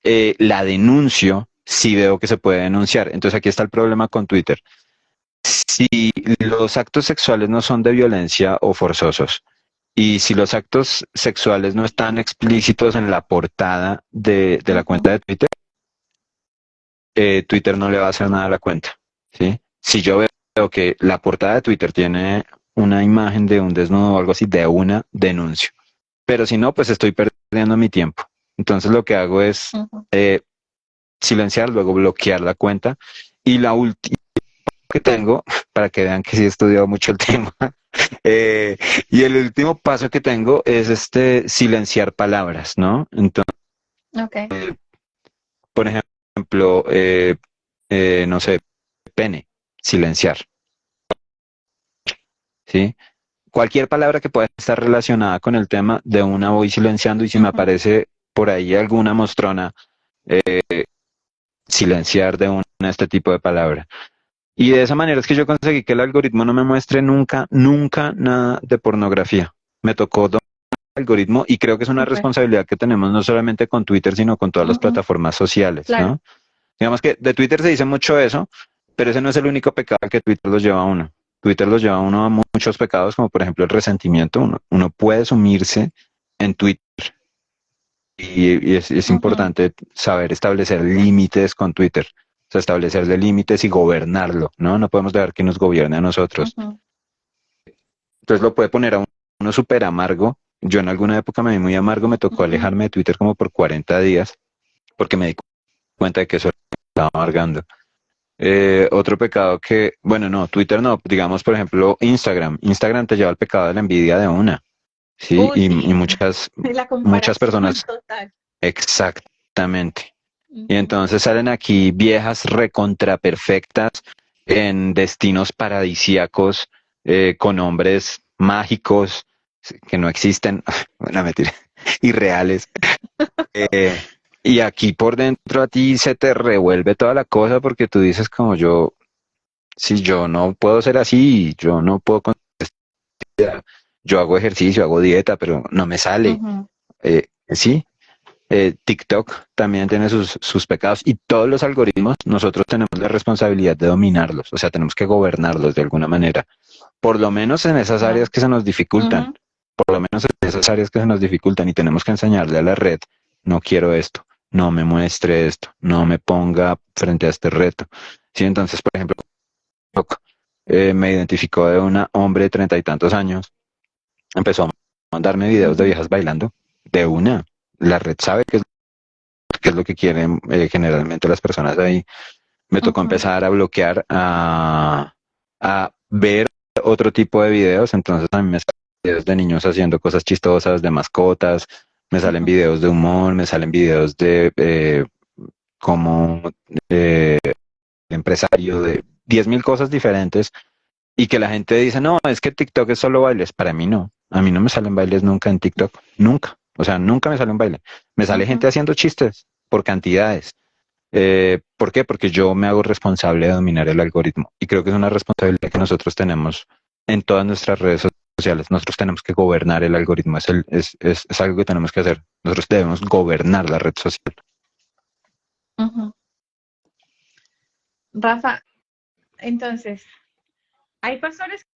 la denuncio si veo que se puede denunciar. Entonces aquí está el problema con Twitter. Si los actos sexuales no son de violencia o forzosos y si los actos sexuales no están explícitos en la portada de la ujú. cuenta de Twitter, Twitter no le va a hacer nada a la cuenta. ¿Sí? Si yo veo que la portada de Twitter tiene una imagen de un desnudo o algo así, de una denuncio. Pero si no, pues estoy perdiendo mi tiempo. Entonces lo que hago es Ujú. silenciar, luego bloquear la cuenta. Y la última que tengo, para que vean que sí he estudiado mucho el tema, eh, y el último paso que tengo es silenciar palabras, ¿no? Entonces, Ok. por ejemplo, no sé, pene, silenciar, ¿sí? Cualquier palabra que pueda estar relacionada con el tema, de una voy silenciando y si me Ujú, aparece por ahí alguna mostrona, silenciar de una este tipo de palabra. Y de esa manera es que yo conseguí que el algoritmo no me muestre nunca, nunca nada de pornografía. Me tocó dominar el algoritmo y creo que es una ok. responsabilidad que tenemos no solamente con Twitter, sino con todas las Ujú, plataformas sociales, claro. ¿no? Digamos que de Twitter se dice mucho eso, pero ese no es el único pecado que Twitter los lleva a uno. Twitter los lleva a uno a muchos pecados, como por ejemplo el resentimiento. Uno puede sumirse en Twitter y es Ujú, importante saber establecer límites con Twitter. O sea, establecerle límites y gobernarlo, ¿no? No podemos dejar que nos gobierne a nosotros. ujú, Entonces lo puede poner a uno súper amargo. Yo en alguna época me vi muy amargo, me tocó ujú. alejarme de Twitter como por 40 días porque me di cuenta de que eso me estaba amargando. Otro pecado que, bueno, no, Twitter no, digamos por ejemplo Instagram. Instagram te lleva al pecado de la envidia de una, ¿sí? Y Sí. La muchas comparación personas, total. exactamente. Y Ujú, entonces salen aquí viejas recontra perfectas, en destinos paradisíacos, con hombres mágicos que no existen, una mentira, irreales. Eh, y aquí por dentro a ti se te revuelve toda la cosa porque tú dices como yo, si yo no puedo ser así, yo no puedo, yo hago ejercicio, hago dieta, pero no me sale. Ujú, Sí, TikTok también tiene sus pecados y todos los algoritmos nosotros tenemos la responsabilidad de dominarlos, o sea, tenemos que gobernarlos de alguna manera, por lo menos en esas áreas claro. que se nos dificultan, Ujú, por lo menos en esas áreas que se nos dificultan y tenemos que enseñarle a la red, no quiero esto, no me muestre esto, no me ponga frente a este reto. Sí, entonces, por ejemplo, TikTok, me identificó de un hombre de 30 y tantos años, empezó a mandarme videos de ujú, viejas bailando de una. La red sabe qué es lo que quieren generalmente las personas ahí. Me tocó ujú, empezar a bloquear, a ver otro tipo de videos, entonces a mí me salen videos de niños haciendo cosas chistosas, de mascotas, me salen ujú, videos de humor, me salen videos de como empresario, de 10.000 cosas diferentes, y que la gente dice, no, es que TikTok es solo bailes. Para mí no, a mí no me salen bailes nunca en TikTok, nunca, o sea, nunca me sale un baile. Me sale gente ujú. haciendo chistes por cantidades. ¿Por qué? Porque yo me hago responsable de dominar el algoritmo y creo que es una responsabilidad que nosotros tenemos en todas nuestras redes sociales. Nosotros tenemos que gobernar el algoritmo, es algo que tenemos que hacer. Nosotros debemos gobernar la red social. Ujú. Rafa, entonces, hay pastores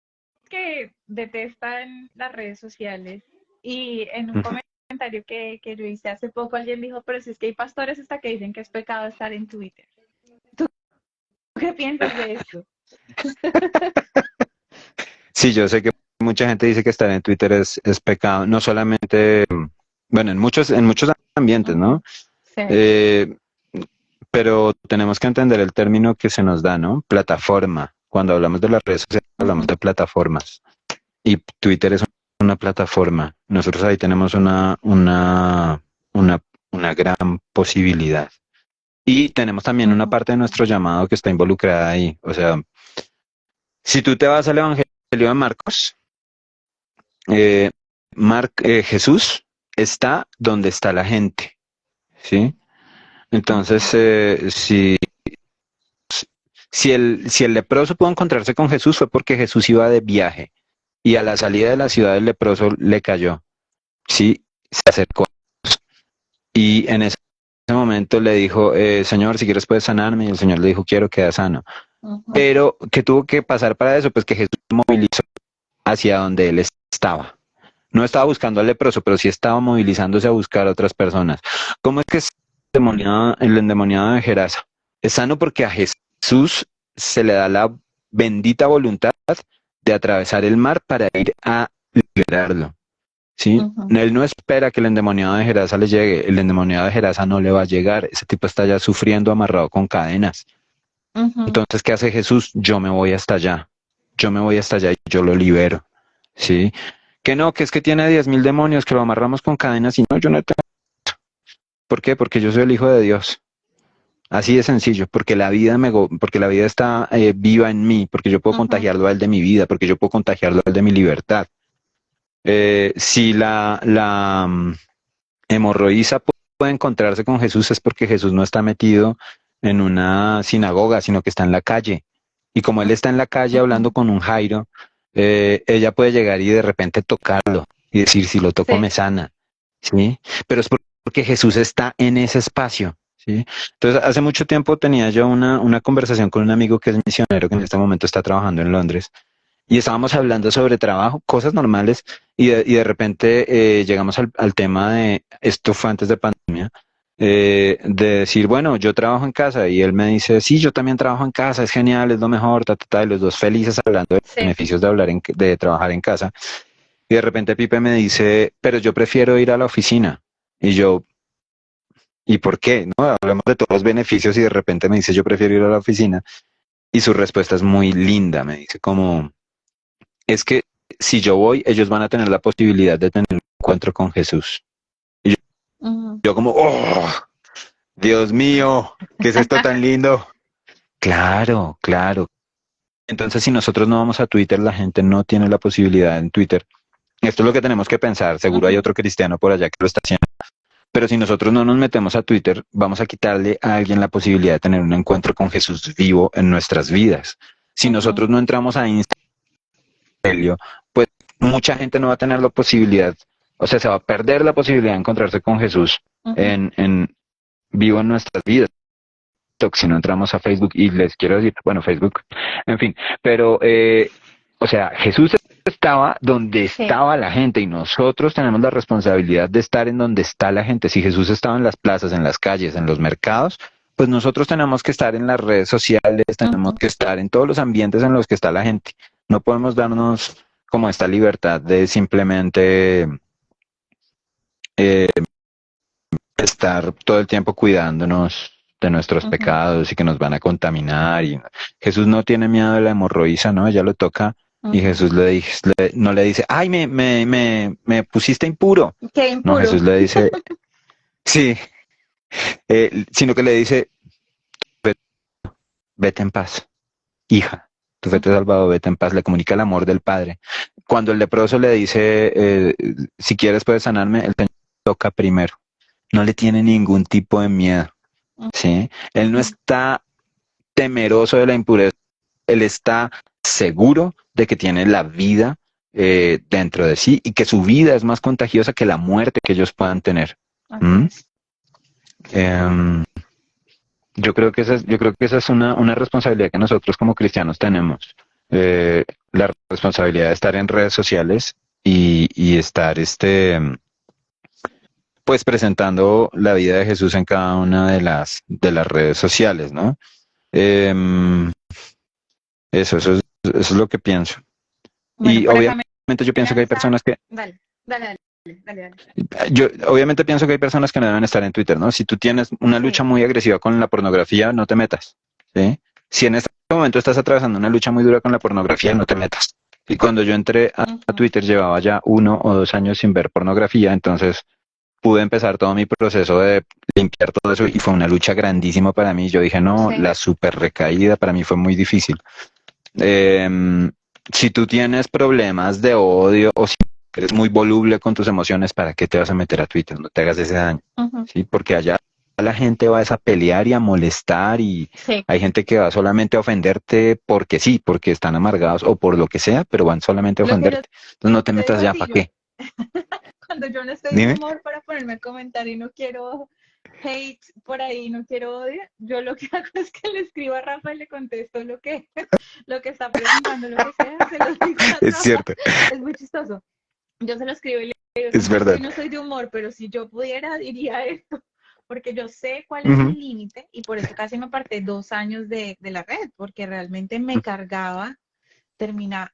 que detestan las redes sociales y en un Ujú. comentario que yo hice hace poco alguien dijo, pero si es que hay pastores hasta que dicen que es pecado estar en Twitter. ¿Tú qué piensas de esto? Sí, yo sé que mucha gente dice que estar en Twitter es pecado, no solamente, bueno, en muchos ambientes, Ujú. ¿no? Sí. Eh, pero tenemos que entender el término que se nos da, ¿no? Plataforma. Cuando hablamos de las redes sociales, hablamos Ujú, de plataformas. Y Twitter es una plataforma. Nosotros ahí tenemos una, una gran posibilidad. Y tenemos también una ujú, parte de nuestro llamado que está involucrada ahí. O sea, si tú te vas al Evangelio de Marcos, eh, Jesús está donde está la gente, ¿sí? ujú, Entonces, si el leproso pudo encontrarse con Jesús fue porque Jesús iba de viaje y a la salida de la ciudad el leproso le cayó, ¿sí? Se acercó y en ese momento le dijo, Señor, si quieres puedes sanarme, y el Señor le dijo, quiero, queda sano. ujú, Pero, ¿qué tuvo que pasar para eso? Pues que Jesús movilizó hacia donde él estaba. No estaba buscando al leproso, pero sí estaba movilizándose a buscar a otras personas. ¿Cómo es que es el endemoniado de Gerasa? Es sano porque a Jesús se le da la bendita voluntad de atravesar el mar para ir a liberarlo. ¿Sí? ujú, Él no espera que el endemoniado de Gerasa le llegue. El endemoniado de Gerasa no le va a llegar. Ese tipo está ya sufriendo amarrado con cadenas. ujú, Entonces, ¿qué hace Jesús? Yo me voy hasta allá. Yo me voy hasta allá y yo lo libero. ¿Sí? Que no, que es que tiene 10.000 demonios, que lo amarramos con cadenas y no, yo no tengo. ¿Por qué? Porque yo soy el Hijo de Dios. Así de sencillo, porque porque la vida está viva en mí, porque yo puedo ujú, contagiarlo a él de mi vida, porque yo puedo contagiarlo a él de mi libertad. Si la hemorroísa puede encontrarse con Jesús es porque Jesús no está metido en una sinagoga, sino que está en la calle. Y como él está en la calle hablando ujú. con un Jairo, ella puede llegar y de repente tocarlo y decir, si lo toco me Sí. sana, ¿sí? Pero es porque Jesús está en ese espacio, ¿sí? Entonces, hace mucho tiempo tenía yo una conversación con un amigo que es misionero, que en este momento está trabajando en Londres, y estábamos hablando sobre trabajo, cosas normales, y de repente llegamos al tema de, esto fue antes de pandemia, de decir, bueno, yo trabajo en casa, y él me dice, sí, yo también trabajo en casa, es genial, es lo mejor, y los dos felices hablando de los Sí. beneficios de trabajar en casa, y de repente Pipe me dice, pero yo prefiero ir a la oficina, y yo, ¿y por qué? ¿No? Hablamos de todos los beneficios, y de repente me dice, yo prefiero ir a la oficina, y su respuesta es muy linda, me dice como es que si yo voy, ellos van a tener la posibilidad de tener un encuentro con Jesús. Y Ujú. yo como, oh, Dios mío, ¿qué es esto tan lindo? Claro, claro. entonces si nosotros no vamos a Twitter, la gente no tiene la posibilidad en Twitter. Esto es lo que tenemos que pensar. Seguro hay Ujú, otro cristiano por allá que lo está haciendo. Pero si nosotros no nos metemos a Twitter, vamos a quitarle a alguien la posibilidad de tener un encuentro con Jesús vivo en nuestras vidas. Si ujú, nosotros no entramos a Instagram, pues mucha gente no va a tener la posibilidad, o sea, se va a perder la posibilidad de encontrarse con Jesús ujú. en vivo en nuestras vidas. Si no entramos a Facebook y les quiero decir, bueno, Facebook, en fin, pero, o sea, Jesús estaba donde Sí. estaba la gente y nosotros tenemos la responsabilidad de estar en donde está la gente. Si Jesús estaba en las plazas, en las calles, en los mercados, pues nosotros tenemos que estar en las redes sociales, tenemos Ujú. que estar en todos los ambientes en los que está la gente. No podemos darnos como esta libertad de simplemente estar todo el tiempo cuidándonos de nuestros Ujú, pecados y que nos van a contaminar. Y Jesús no tiene miedo de la hemorroísa, ¿no? Ella lo toca y ujú. Jesús no le dice, ay, me pusiste impuro. Qué No, impuro. Jesús le dice, sí, sino que le dice, vete en paz, hija. Tu fe te ha Ujú, salvado, vete en paz. Le comunica el amor del Padre. Cuando el leproso le dice, si quieres puedes sanarme, el Señor toca primero. No le tiene ningún tipo de miedo. ¿Sí? Él no ujú. está temeroso de la impureza, él está seguro de que tiene la vida dentro de sí y que su vida es más contagiosa que la muerte que ellos puedan tener. Así ¿Mm? es. Em, yo creo que esa es una responsabilidad que nosotros como cristianos tenemos. La responsabilidad de estar en redes sociales y estar pues presentando la vida de Jesús en cada una de las redes sociales, ¿no? Em, eso es lo que pienso. Bueno, Y para obviamente yo pienso que hay finalizar, personas que, dale, dale, dale, dale, dale. yo obviamente pienso que hay personas que no deben estar en Twitter, ¿no? Si tú tienes una lucha Sí. muy agresiva con la pornografía, no te metas, ¿sí? Si en este momento estás atravesando una lucha muy dura con la pornografía, no te metas. Y cuando yo entré a Ujú. Twitter llevaba ya 1 o 2 años sin ver pornografía, entonces pude empezar todo mi proceso de limpiar todo eso y fue una lucha grandísima para mí. Yo dije, no, Sí. la super recaída para mí fue muy difícil. Eh, si tú tienes problemas de odio o si eres muy voluble con tus emociones, ¿para qué te vas a meter a Twitter? No te hagas ese daño, Ujú. ¿sí? Porque allá la gente va a pelear y a molestar y Sí. hay gente que va solamente a ofenderte porque sí, porque están amargados o por lo que sea, pero van solamente a Lo que yo ofenderte. Entonces no te te digo metas a ya, ti, ¿para qué? cuando yo no estoy de Dime. humor para ponerme a comentar y no quiero hate por ahí, no quiero odio, yo lo que hago es que le escribo a Rafa y le contesto lo que está preguntando, lo que sea, se lo digo a Es Rafa. cierto, Es muy chistoso. Yo se lo escribo y le digo es como es que verdad. hoy no soy de humor, pero si yo pudiera diría esto, porque yo sé cuál es mi Ujú. límite y por eso casi me aparté 2 años de la red, porque realmente me cargaba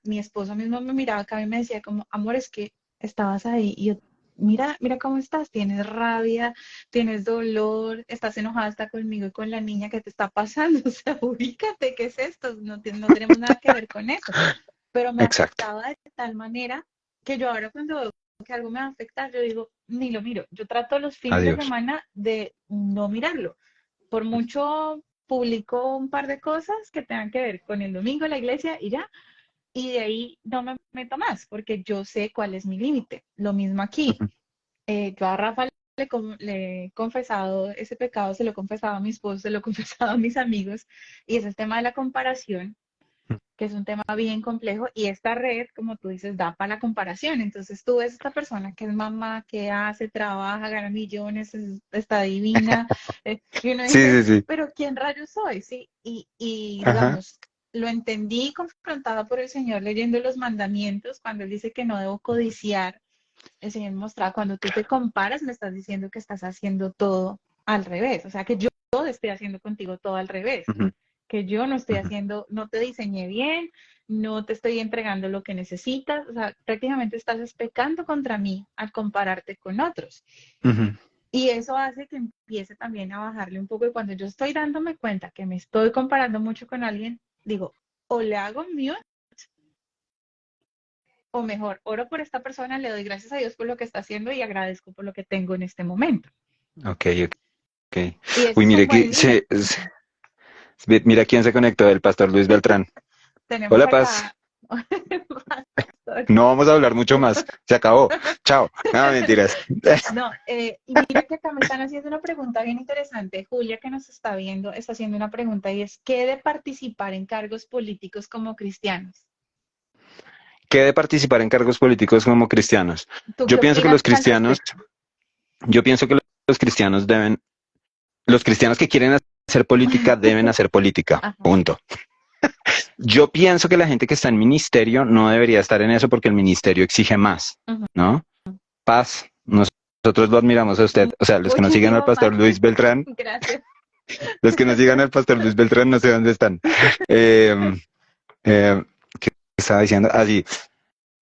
mi esposo mismo me miraba acá y me decía como, amor, es que estabas ahí y yo, mira cómo estás, tienes rabia, tienes dolor, estás enojada hasta conmigo y con la niña que te está pasando, o sea, ubícate, ¿qué es esto? No tenemos nada que ver con eso, pero me Exacto. afectaba de tal manera que yo ahora cuando veo que algo me va a afectar, yo digo, ni lo miro, yo trato los fines de Adiós. semana de no mirarlo, por mucho publico un par de cosas que tengan que ver con el domingo, la iglesia y ya, y de ahí no me meto más porque yo sé cuál es mi límite. Lo mismo aquí. Ujú, Yo a Rafa le he confesado ese pecado, se lo he confesado a mi esposo, se lo he confesado a mis amigos, y es el tema de la comparación, que es un tema bien complejo, y esta red, como tú dices, da para la comparación. Entonces tú ves esta persona que es mamá, que hace, trabaja, gana millones, está divina, y uno sí, dice, sí, sí. pero ¿quién rayos soy? Sí, y Ajá. digamos, lo entendí confrontada por el Señor leyendo los mandamientos, cuando Él dice que no debo codiciar. El Señor me mostraba, cuando tú te comparas, me estás diciendo que estás haciendo todo al revés, o sea, que yo estoy haciendo contigo todo al revés, Ujú, que yo no estoy ujú, haciendo, no te diseñé bien, no te estoy entregando lo que necesitas, o sea, prácticamente estás pecando contra mí al compararte con otros. ujú. Y eso hace que empiece también a bajarle un poco, y cuando yo estoy dándome cuenta que me estoy comparando mucho con alguien, digo, o le hago mío, o mejor, oro por esta persona, le doy gracias a Dios por lo que está haciendo y agradezco por lo que tengo en este momento. Ok, ok. Y eso Uy, es un mire buen límite. mira quién se conectó, el pastor Luis Beltrán. tenemos Hola, Paz. acá. No vamos a hablar mucho más. Se acabó. Chao. No, mentiras. No, y mira que acá me están haciendo una pregunta bien interesante. Julia, que nos está viendo, está haciendo una pregunta y es, ¿qué de participar en cargos políticos como cristianos? ¿Qué de participar en cargos políticos como cristianos? ¿Tú Yo qué pienso que opinas los al cristianos, respecto? yo pienso que los cristianos deben, los cristianos que quieren hacer política deben hacer política. Ajá. Punto. Yo pienso que la gente que está en ministerio no debería estar en eso porque el ministerio exige más, Ujú. ¿no? Paz, nosotros lo admiramos a usted. O sea, los que nos siguen al Muchísimo pastor más. Luis Beltrán, Gracias. los que nos sigan al pastor Luis Beltrán no sé dónde están. Eh, ¿Qué estaba diciendo? Así.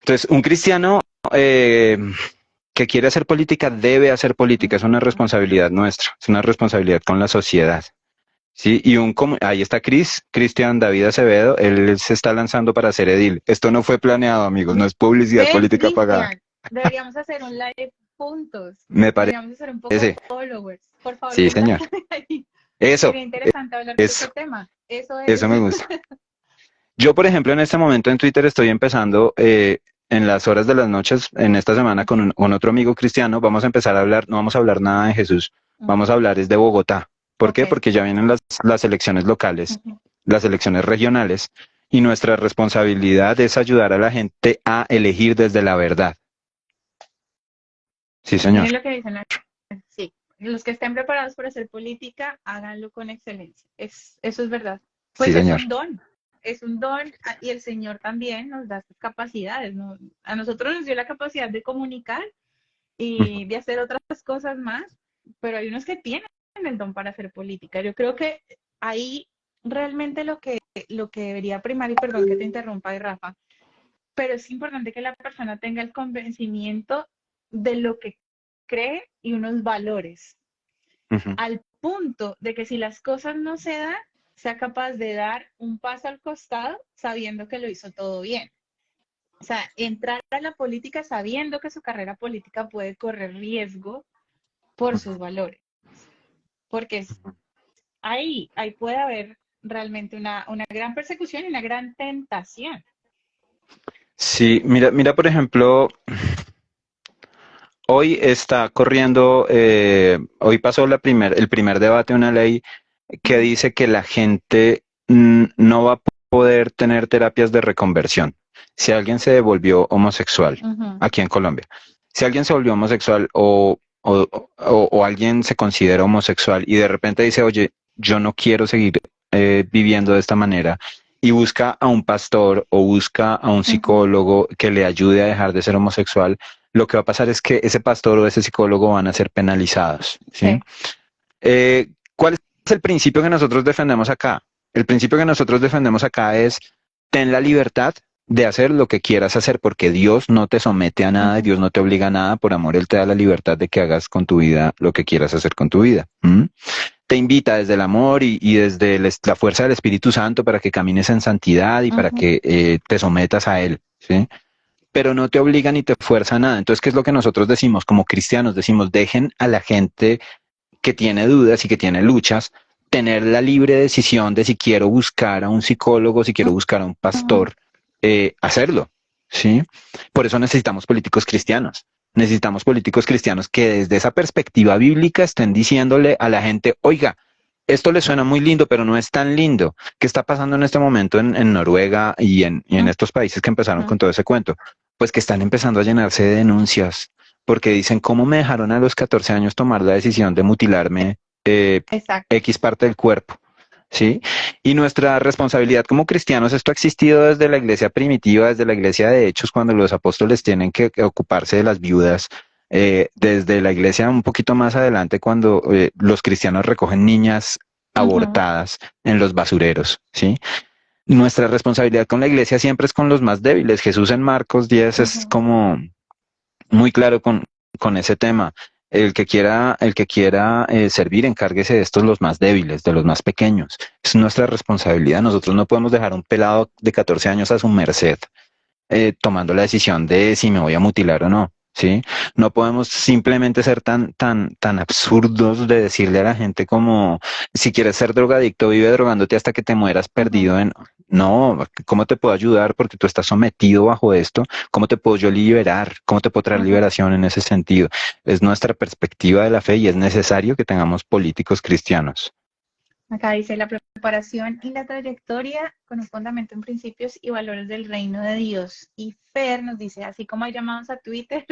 Entonces, un cristiano que quiere hacer política debe hacer política, es una Ujú. responsabilidad nuestra, es una responsabilidad con la sociedad. Sí, ahí está Cristian David Acevedo, él se está lanzando para ser edil. Esto no fue planeado, amigos, no es publicidad Ven, política pagada. Cristian, deberíamos hacer un live juntos. Me Deberíamos hacer un poco de parece. followers. Por favor, Sí, señor. contáctame ahí. Eso, Sería interesante hablar de este eso, tema. Eso es. eso me gusta. Yo, por ejemplo, en este momento en Twitter estoy empezando en las horas de las noches, en esta semana con otro amigo cristiano, vamos a empezar a hablar, no vamos a hablar nada de Jesús, vamos a Ujú. hablar es de Bogotá. ¿Por qué? Ok. Porque ya vienen las elecciones locales, Ujú. las elecciones regionales, y nuestra responsabilidad es ayudar a la gente a elegir desde la verdad. Sí, señor. Miren lo que dicen. Sí, los que estén preparados para hacer política, háganlo con excelencia. Eso es verdad. Sí, Pues señor. es un don y el Señor también nos da sus capacidades, ¿no? A nosotros nos dio la capacidad de comunicar y de hacer otras cosas más, pero hay unos que tienen el don para hacer política. Yo creo que ahí realmente lo que debería primar, y perdón que te interrumpa, Rafa, pero es importante que la persona tenga el convencimiento de lo que cree y unos valores, Ujú. al punto de que si las cosas no se dan, sea capaz de dar un paso al costado sabiendo que lo hizo todo bien. O sea, entrar a la política sabiendo que su carrera política puede correr riesgo por sus valores, porque ahí puede haber realmente una gran persecución y una gran tentación. Sí, mira, por ejemplo, hoy está corriendo, hoy pasó el primer debate de una ley que Ujú, dice que la gente no va a poder tener terapias de reconversión. Si alguien se volvió homosexual ujú, aquí en Colombia, si alguien se volvió homosexual o alguien se considera homosexual y de repente dice, oye, yo no quiero seguir viviendo de esta manera y busca a un pastor o busca a un ujú. psicólogo que le ayude a dejar de ser homosexual, lo que va a pasar es que ese pastor o ese psicólogo van a ser penalizados, ¿sí? Sí. ¿Cuál es el principio que nosotros defendemos acá? El principio que nosotros defendemos acá es ten la libertad de hacer lo que quieras hacer, porque Dios no te somete a nada, Ujú. Dios no te obliga a nada, por amor, Él te da la libertad de que hagas con tu vida lo que quieras hacer con tu vida. ¿Mm? Te invita desde el amor y desde la fuerza del Espíritu Santo para que camines en santidad y para Ujú. que te sometas a Él, ¿sí? Pero no te obliga ni te fuerza a nada. Entonces, ¿qué es lo que nosotros decimos como cristianos? Decimos, dejen a la gente que tiene dudas y que tiene luchas, tener la libre decisión de si quiero buscar a un psicólogo, si quiero buscar a un Ujú. pastor, hacerlo, ¿sí? Por eso necesitamos políticos cristianos. Necesitamos políticos cristianos que desde esa perspectiva bíblica estén diciéndole a la gente, oiga, esto le suena muy lindo, pero no es tan lindo. ¿Qué está pasando en este momento en Noruega y en estos países que empezaron Ujú. con todo ese cuento? Pues que están empezando a llenarse de denuncias, porque dicen, ¿cómo me dejaron a los 14 años tomar la decisión de mutilarme Exacto. X parte del cuerpo? ¿Sí? Y nuestra responsabilidad como cristianos, esto ha existido desde la iglesia primitiva, desde la iglesia de Hechos, cuando los apóstoles tienen que ocuparse de las viudas, desde la iglesia un poquito más adelante, cuando los cristianos recogen niñas Ujú. abortadas en los basureros, ¿sí? Nuestra responsabilidad con la iglesia siempre es con los más débiles. Jesús en Marcos 10 es Ujú. como muy claro con ese tema. El que quiera servir, encárguese de estos los más débiles, de los más pequeños. Es nuestra responsabilidad. Nosotros no podemos dejar a un pelado de 14 años a su merced, tomando la decisión de si me voy a mutilar o no. ¿Sí? No podemos simplemente ser tan absurdos de decirle a la gente como si quieres ser drogadicto, vive drogándote hasta que te mueras Ujú. perdido en. No, ¿cómo te puedo ayudar? Porque tú estás sometido bajo esto. ¿Cómo te puedo yo liberar? ¿Cómo te puedo traer Ujú. liberación en ese sentido? Es nuestra perspectiva de la fe y es necesario que tengamos políticos cristianos. Acá dice la preparación y la trayectoria con un fundamento en principios y valores del reino de Dios. Y Fer nos dice, así como hay llamados a Twitter,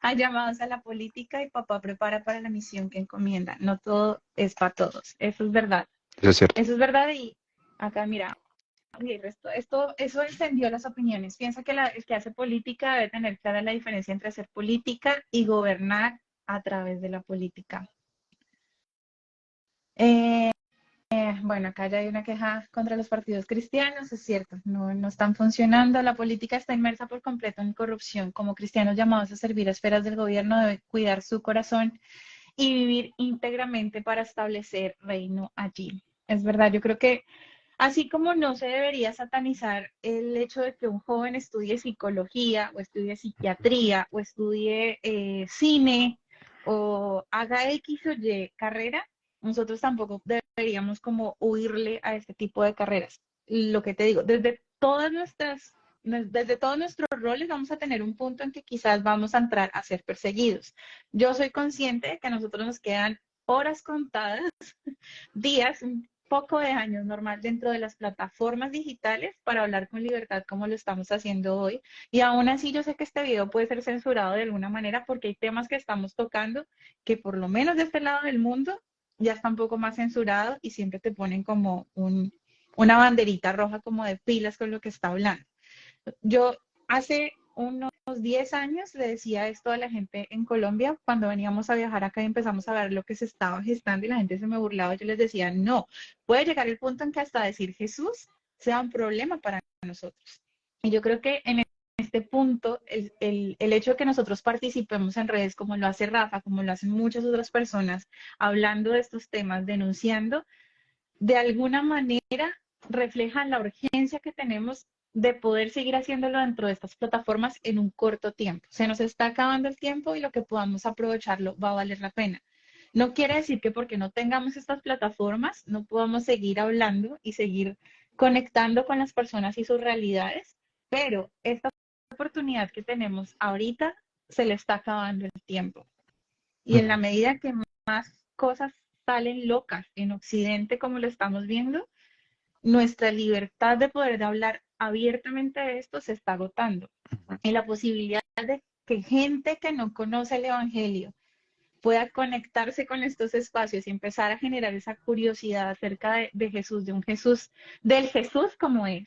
hay llamados a la política y papá prepara para la misión que encomienda. No todo es para todos. Eso es verdad. Eso es cierto. Eso es verdad y acá mira, eso encendió las opiniones. Piensa que el que hace política debe tener clara la diferencia entre hacer política y gobernar a través de la política. Eh, bueno, acá ya hay una queja contra los partidos cristianos, es cierto, no están funcionando. La política está inmersa por completo en corrupción. Como cristianos llamados a servir a esferas del gobierno, debe cuidar su corazón y vivir íntegramente para establecer reino allí. Es verdad, yo creo que así como no se debería satanizar el hecho de que un joven estudie psicología o estudie psiquiatría o estudie cine o haga X o Y carrera, nosotros tampoco deberíamos como huirle a este tipo de carreras. Lo que te digo, desde todos nuestros roles vamos a tener un punto en que quizás vamos a entrar a ser perseguidos. Yo soy consciente de que a nosotros nos quedan horas contadas, días, un poco de años normal dentro de las plataformas digitales para hablar con libertad como lo estamos haciendo hoy. Y aún así yo sé que este video puede ser censurado de alguna manera porque hay temas que estamos tocando que por lo menos de este lado del mundo ya está un poco más censurado y siempre te ponen como una banderita roja como de pilas con lo que está hablando. Yo hace unos 10 años le decía esto a la gente en Colombia cuando veníamos a viajar acá y empezamos a ver lo que se estaba gestando y la gente se me burlaba. Yo les decía, no, puede llegar el punto en que hasta decir Jesús sea un problema para nosotros. Y yo creo que en este punto, el hecho de que nosotros participemos en redes como lo hace Rafa, como lo hacen muchas otras personas, hablando de estos temas, denunciando, de alguna manera reflejan la urgencia que tenemos de poder seguir haciéndolo dentro de estas plataformas en un corto tiempo. Se nos está acabando el tiempo y lo que podamos aprovecharlo va a valer la pena. No quiere decir que porque no tengamos estas plataformas no podamos seguir hablando y seguir conectando con las personas y sus realidades, pero esta oportunidad que tenemos ahorita se le está acabando el tiempo. Y en la medida que más cosas salen locas en Occidente, como lo estamos viendo, nuestra libertad de poder hablar abiertamente de esto se está agotando. Y la posibilidad de que gente que no conoce el Evangelio pueda conectarse con estos espacios y empezar a generar esa curiosidad acerca de Jesús, de un Jesús, del Jesús como es,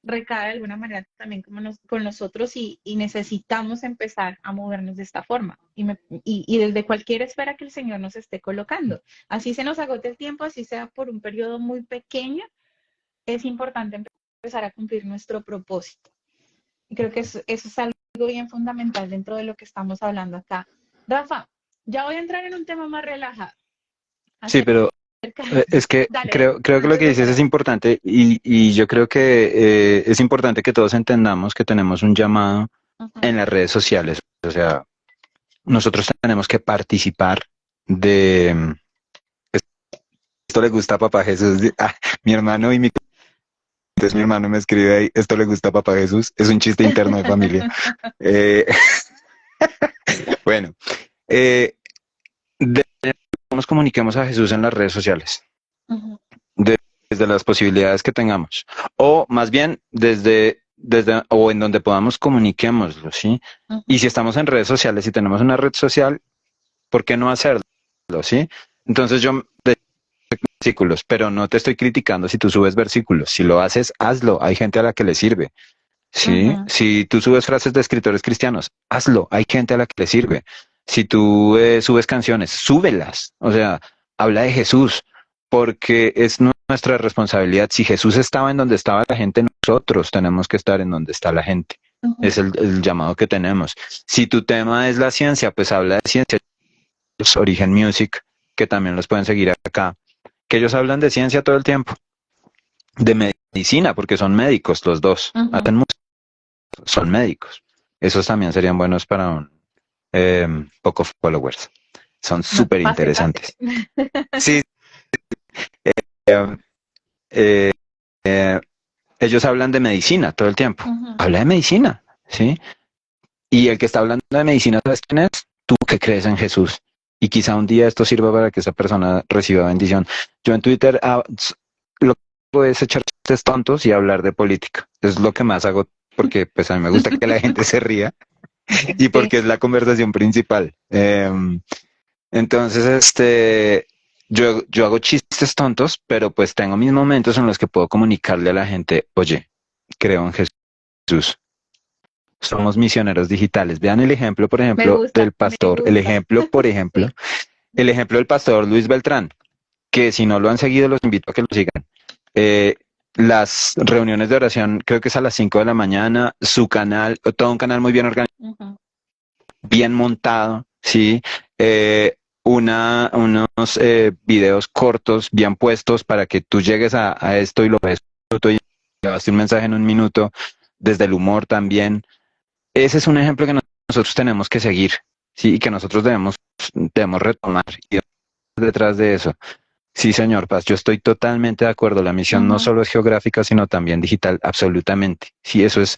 recae de alguna manera también con nosotros y necesitamos empezar a movernos de esta forma y desde cualquier esfera que el Señor nos esté colocando. Así se nos agote el tiempo, así sea por un periodo muy pequeño, es importante empezar a cumplir nuestro propósito. Y creo que eso es algo bien fundamental dentro de lo que estamos hablando acá. Rafa, ya voy a entrar en un tema más relajado. Sí, Acerca pero es que dale, creo que lo que desde dices es cero. importante y yo creo que es importante que todos entendamos que tenemos un llamado Uh-huh. en las redes sociales. O sea, nosotros tenemos que participar de... Esto le gusta a Papá Jesús. Mi hermano y entonces mi hermano me escribe ahí, esto le gusta a Papá Jesús. Es un chiste interno de familia. Eh, bueno, eh, de cómo nos comuniquemos a Jesús en las redes sociales. Uh-huh. Desde las posibilidades que tengamos. O más bien desde o en donde podamos comuniquémoslo, ¿sí? Y Uh-huh. si estamos en redes sociales y tenemos una red social, ¿por qué no hacerlo? ¿Sí? Entonces yo de versículos, pero no te estoy criticando si tú subes versículos. Si lo haces, hazlo. Hay gente a la que le sirve. ¿Sí? Uh-huh. Si tú subes frases de escritores cristianos, hazlo. Hay gente a la que le sirve. Si tú subes canciones, súbelas. O sea, habla de Jesús, porque es nuestra responsabilidad. Si Jesús estaba en donde estaba la gente, nosotros tenemos que estar en donde está la gente. Uh-huh. Es el llamado que tenemos. Si tu tema es la ciencia, pues habla de ciencia. Origen Music, que también los pueden seguir acá, que ellos hablan de ciencia todo el tiempo, de medicina, porque son médicos los dos, Uh-huh. hacen música, son médicos. Esos también serían buenos para un poco followers. Son No, súper pase, pase. interesantes. Sí, eh, eh, ellos hablan de medicina todo el tiempo. Ujú. Habla de medicina, ¿sí? Y el que está hablando de medicina, ¿sabes quién es? Tú que crees en Jesús. Y quizá un día esto sirva para que esa persona reciba bendición. Yo en Twitter lo que hago es echar chistes tontos y hablar de política. Es lo que más hago porque pues a mí me gusta que la gente se ría y Sí. porque es la conversación principal. Entonces, yo hago chistes tontos, pero pues tengo mis momentos en los que puedo comunicarle a la gente, oye, creo en Jesús. Somos misioneros digitales. Vean el ejemplo, por Me ejemplo, gusta, del me pastor, gusta. Sí. el ejemplo del pastor Luis Beltrán, que si no lo han seguido, los invito a que lo sigan. Eh, las reuniones de oración, creo que es a las 5 de la mañana, su canal, todo un canal muy bien organizado, Ujú. bien montado, ¿sí? Unos videos cortos, bien puestos para que tú llegues a esto y lo ves y llevaste un mensaje en un minuto, desde el humor también. Ese es un ejemplo que nosotros tenemos que seguir, ¿sí? Y que nosotros debemos retomar y detrás de eso. Sí, señor Paz, yo estoy totalmente de acuerdo. La misión no Ujú. solo es geográfica, sino también digital, absolutamente. Sí, eso es.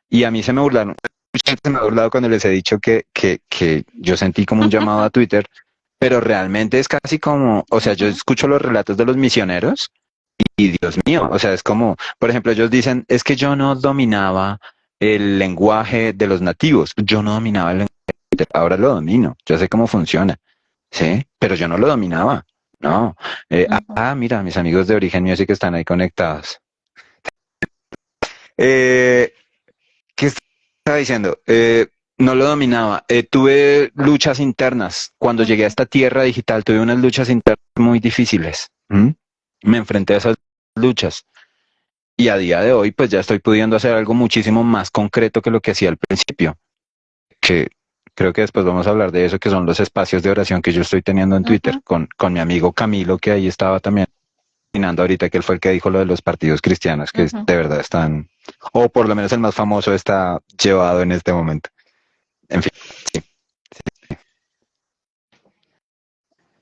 Y a mí se me burlaron, mucha gente se me ha burlado cuando les he dicho que yo sentí como un llamado a Twitter, pero realmente es casi como, o sea, yo Ujú. escucho los relatos de los misioneros y Dios mío, o sea, es como, por ejemplo, ellos dicen, es que yo no dominaba el lenguaje de los nativos, yo no dominaba el lenguaje, ahora lo domino, yo sé cómo funciona, ¿sí? Pero yo no lo dominaba, no. Ujú. Mira, mis amigos de Origen Music están ahí conectados. Eh, ¿Qué estaba diciendo? No lo dominaba. Tuve luchas internas. Cuando llegué a Ujú. esta tierra digital, tuve unas luchas internas muy difíciles. ¿M? Me enfrenté a esas luchas. Y a día de hoy, pues ya estoy pudiendo hacer algo muchísimo más concreto que lo que hacía al principio. Que creo que después vamos a hablar de eso, que son los espacios de oración que yo estoy teniendo en Twitter Ujú. con mi amigo Camilo, que ahí estaba también opinando ahorita, que él fue el que dijo lo de los partidos cristianos, que Ujú. de verdad están, o por lo menos el más famoso está llevado en este momento. En fin,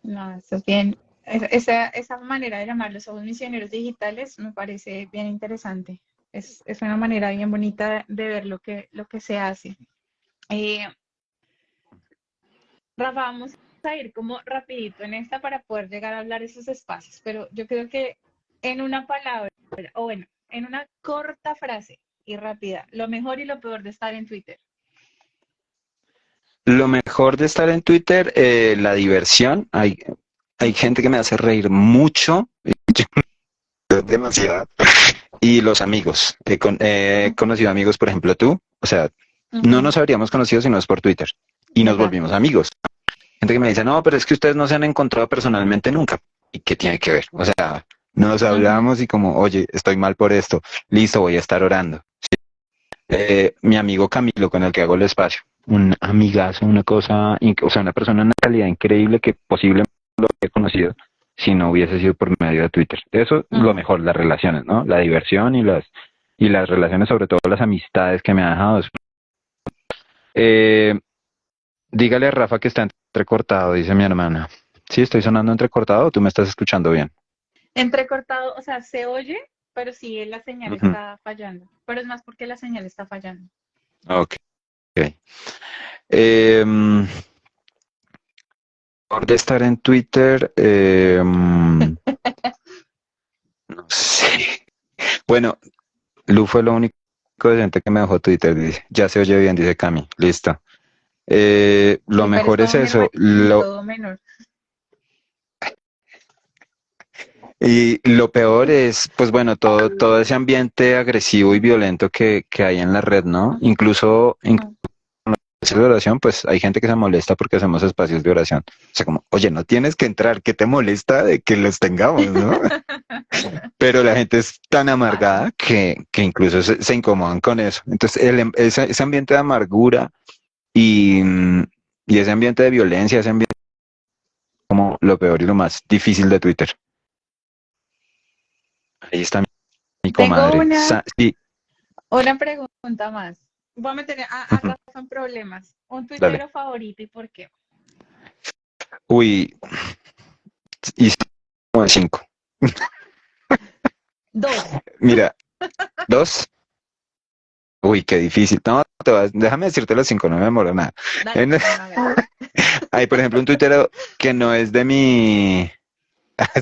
No, eso es bien. Esa manera de llamarlos somos misioneros digitales me parece bien interesante. Es una manera bien bonita de ver lo que se hace. Eh, Rafa, vamos a ir como rapidito en esta para poder llegar a hablar esos espacios, pero yo creo que en una palabra, o bueno, en una corta frase y rápida, lo mejor y lo peor de estar en Twitter. lo mejor de estar en Twitter, la diversión. Hay gente que me hace reír mucho, demasiado. Y los amigos. He Ujú. conocido amigos, por ejemplo, tú. O sea, no Ujú. nos habríamos conocido si no es por Twitter. Y nos Exacto. volvimos amigos. Gente que me dice, no, pero es que ustedes no se han encontrado personalmente nunca. ¿Y qué tiene que ver? O sea, nos Ujú. hablamos y como, oye, estoy mal por esto. Listo, voy a estar orando. Mi amigo Camilo, con el que hago el espacio. Un amigazo, una cosa, o sea, una persona, una calidad increíble que posiblemente lo he conocido si no hubiese sido por medio de Twitter. Eso, lo Ujú. mejor, las relaciones, ¿no? La diversión y las relaciones, sobre todo las amistades que me ha dejado. Eh, Dígale a Rafa que está entrecortado, dice mi hermana. Sí, estoy sonando entrecortado, o tú me estás escuchando bien. Entrecortado, o sea, se oye, pero sí la señal Ujú. está fallando. Pero es más porque la señal está fallando. Ok. Em, Por de estar en Twitter, no sé. Bueno, Lu fue lo único decente que me dejó Twitter, dice. Ya se oye bien, dice Cami. Listo. Lo Luper es mejor es todo mi eso. hermanito menor. Y lo peor es, pues bueno, todo ese ambiente agresivo y violento que hay en la red, ¿no? Incluso en Ujú. espacios de oración, pues hay gente que se molesta porque hacemos espacios de oración. O sea, como, oye, no tienes que entrar, ¿qué te molesta de que los tengamos, no? Pero la gente es tan Pasa. amargada que incluso se incomodan con eso. Entonces, ese ambiente de amargura y ese ambiente de violencia, ese ambiente como lo peor y lo más difícil de Twitter. Ahí está mi Tengo comadre. Sí, una pregunta más. Voy a meter a ujú, Rafa en problemas. ¿Un dale. tuitero favorito y por qué? Uy, y como de cinco. Dos. Mira, ¿Dos? Uy, qué difícil. No, déjame decirte los cinco, no me demoro nada. Dale, En- no, hágale. Hay, por ejemplo, un tuitero que no es de mi...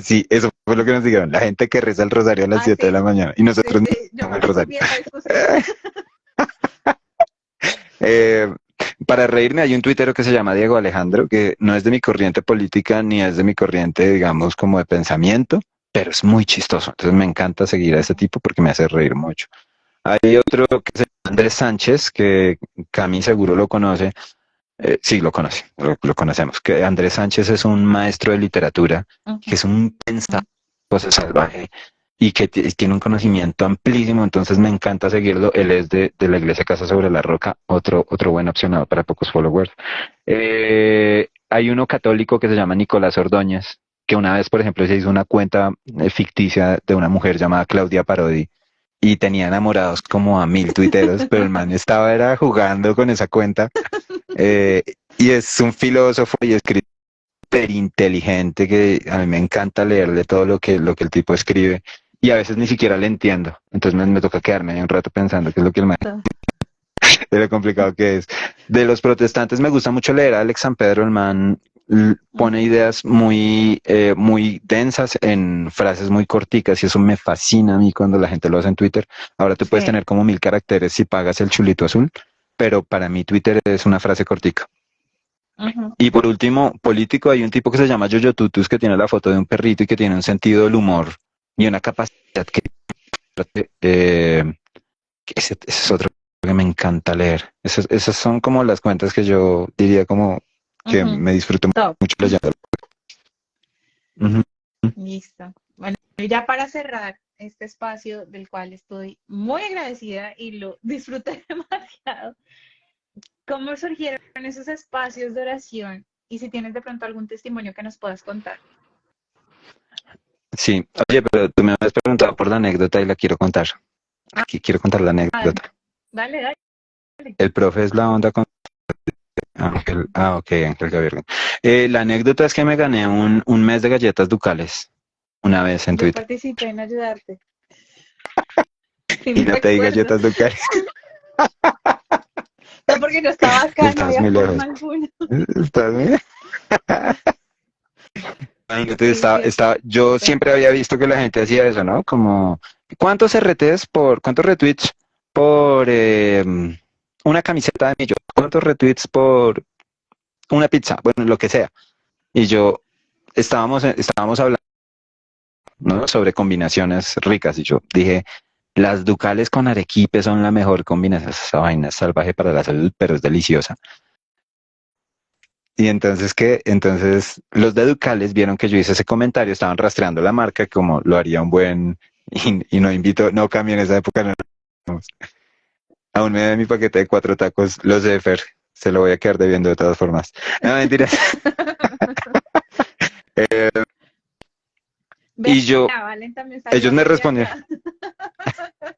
Sí, eso fue lo que nos dijeron. La gente que reza el rosario a las Ah, 7 de sí, la mañana y sí, nosotros no sí, yo rezamos el rosario. vi esa discusión. Eh, para reírme, hay un tuitero que se llama Diego Alejandro, que no es de mi corriente política ni es de mi corriente, digamos, como de pensamiento, pero es muy chistoso. Entonces me encanta seguir a ese tipo porque me hace reír mucho. Hay otro que se llama Andrés Sánchez, que Cami seguro lo conoce. Sí, lo conoce, lo conocemos. Que Andrés Sánchez es un maestro de literatura, que Ujú, es un pensador salvaje y que tiene un conocimiento amplísimo, entonces me encanta seguirlo. Él es de la Iglesia Casa sobre la Roca, otro buen opcionado para pocos followers. Hay uno católico que se llama Nicolás Ordóñez, que una vez, por ejemplo, se hizo una cuenta ficticia de una mujer llamada Claudia Parodi y tenía enamorados como a 1000 tuiteros, pero el man estaba era jugando con esa cuenta eh, y es un filósofo y escritor inteligente que a mí me encanta leerle todo lo que el tipo escribe y a veces ni siquiera le entiendo. Entonces me toca quedarme ahí un rato pensando qué es lo que el man, de lo complicado que es. De los protestantes me gusta mucho leer a Alex San Pedro, el man pone ujú. ideas muy densas en frases muy corticas y eso me fascina a mí cuando la gente lo hace en Twitter. Ahora tú puedes Sí. tener como 1000 caracteres si pagas el chulito azul, pero para mí Twitter es una frase cortica. Ujú. Y por último, político, hay un tipo que se llama Yoyo Tutus que tiene la foto de un perrito y que tiene un sentido del humor y una capacidad eh, que ese es otro que me encanta leer. Esas son como las cuentas que yo diría como que Ujú. me disfruto Top. mucho leyendo. Ujú. Listo. Bueno, y ya para cerrar este espacio del cual estoy muy agradecida y lo disfruté demasiado, ¿cómo surgieron esos espacios de oración? Y si tienes de pronto algún testimonio que nos puedas contar. Sí, oye, pero tú me habías preguntado por la anécdota y la quiero contar. Aquí quiero contar la Ah, anécdota. dale, dale. El profe es la onda con Ángel. Ah, ok, Ángel Gaviria. La anécdota es que me gané un mes de galletas ducales una vez en Yo Twitter. participé en ayudarte. Sí, Y me no te di acuerdo. galletas ducales. No, porque yo estaba acá, no Estás había muy lejos. forma alguna. Estás muy... Imagínate, Sí, sí, yo está. siempre había visto que la gente hacía eso, ¿no? Como, cuántos retweets por una camiseta de millo? ¿Cuántos retweets por una pizza? Bueno, lo que sea. Y yo, estábamos hablando, ¿no? Sobre combinaciones ricas y yo dije, las ducales con arequipe son la mejor combinación. Esa vaina es salvaje para la salud, pero es deliciosa. Y entonces, ¿qué? Entonces, los de Ducales vieron que yo hice ese comentario, estaban rastreando la marca como lo haría un buen, y no invito, no cambio en esa época, no, no. Aún me da mi paquete de 4 tacos, los de Fer, se lo voy a quedar debiendo de todas formas. No, mentiras. Eh, Vea, y yo, Valen también salió ellos a me apoyar respondieron. ya.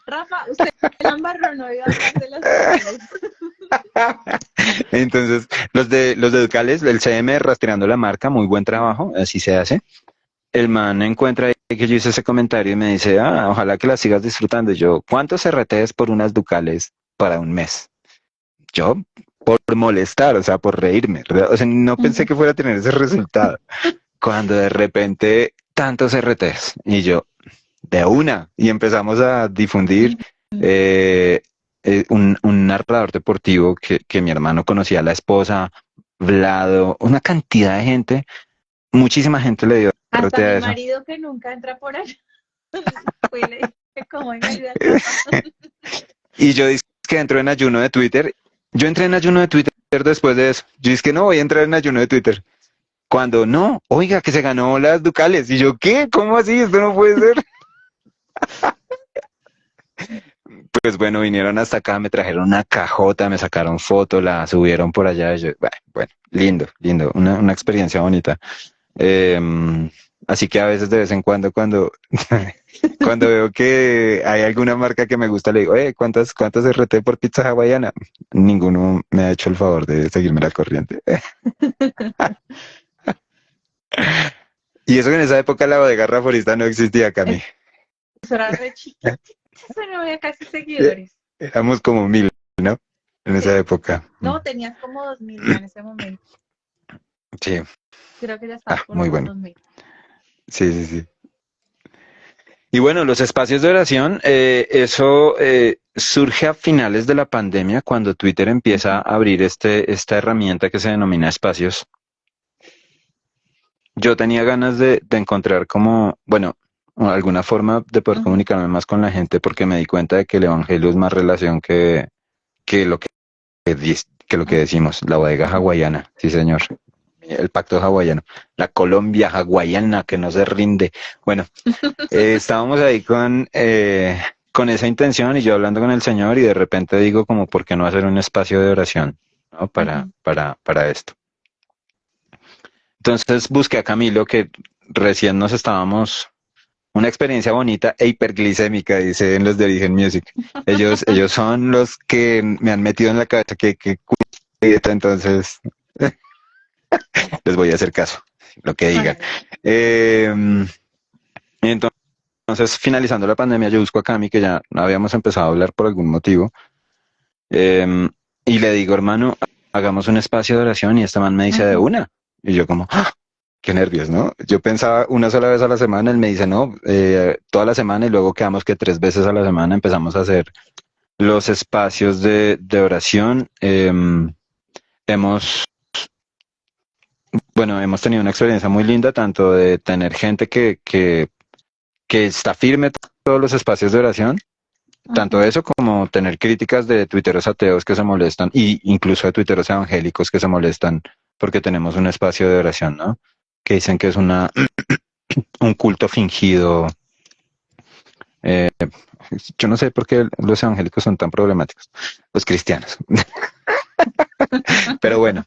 Rafa, usted la embarró, no iba a hablar de los ducales. Entonces, los de Ducales, el CM rastreando la marca, muy buen trabajo, así se hace. El man encuentra ahí que yo hice ese comentario y me dice, ojalá que la sigas disfrutando. Y yo, ¿cuántos RTs por unas Ducales para un mes? Yo, por molestar, o sea, por reírme, ¿verdad? O sea, no pensé Ujú. que fuera a tener ese resultado. Cuando de repente tantos RTs y yo, de una, y empezamos a difundir eh, un narrador deportivo que mi hermano conocía, a la esposa, Vlado, una cantidad de gente, muchísima gente le dio RT Hasta a mi eso. marido que nunca entra por allá. Fue y le dije, ¿cómo me ayuda el Rafa? Y yo dije que entro en ayuno de Twitter. Yo entré en ayuno de Twitter después de eso. Yo dije que no voy a entrar en ayuno de Twitter. Cuando no, oiga, que se ganó las Ducales. Y yo, ¿qué? ¿Cómo así? Esto no puede ser. Pues bueno, vinieron hasta acá, me trajeron una cajota, me sacaron foto, la subieron por allá. Y yo, bueno, lindo, lindo, una experiencia bonita. Eh, Así que a veces de vez en cuando cuando veo que hay alguna marca que me gusta, le digo, ¿cuántas RT por pizza hawaiana? Ninguno me ha hecho el favor de seguirme la corriente. Y eso que en esa época la bodega raforista no existía, Cami. eso era re chiquitito, eso no había casi seguidores. Éramos como 1000, ¿no? En esa Sí. época. No, tenías como 2000 ya en ese momento. Sí. Creo que ya estabas por Muy los bueno. 2000. Sí, sí, sí. Y bueno, los espacios de oración, eso surge a finales de la pandemia, cuando Twitter empieza a Ujú, abrir esta herramienta que se denomina espacios. Yo tenía ganas de encontrar como, bueno, alguna forma de poder ujú. comunicarme más con la gente, porque me di cuenta de que el evangelio es más relación que lo que lo que decimos, la bodega hawaiana, sí señor, el pacto hawaiano, la Colombia hawaiana que no se rinde. Bueno, estábamos ahí con esa intención y yo hablando con el Señor y de repente digo como, ¿por qué no hacer un espacio de oración, ¿no? Ujú. Para esto. Entonces busqué a Camilo, que recién nos estábamos, una experiencia bonita e hiperglicémica, dicen los de Origen Music. Ellos son los que me han metido en la cabeza que dieta, entonces les voy a hacer caso, lo que digan. Hágale. Eh, entonces, finalizando la pandemia, yo busco a Cami, que ya habíamos empezado a hablar por algún motivo, eh, y le digo, hermano, hagamos un espacio de oración, y este man me dice de Ujú. una. Y yo como, ¡ah! Qué nervios, ¿no? Yo pensaba una sola vez a la semana, él me dice, no, toda la semana, y luego quedamos que 3 veces a la semana empezamos a hacer los espacios de oración. Hemos Bueno, hemos tenido una experiencia muy linda, tanto de tener gente que está firme en todos los espacios de oración, tanto Ujú. eso como tener críticas de tuiteros ateos que se molestan, y incluso de tuiteros evangélicos que se molestan porque tenemos un espacio de oración, ¿no? Que dicen que es un culto fingido. Eh, yo no sé por qué los evangélicos son tan problemáticos, los cristianos. Pero bueno,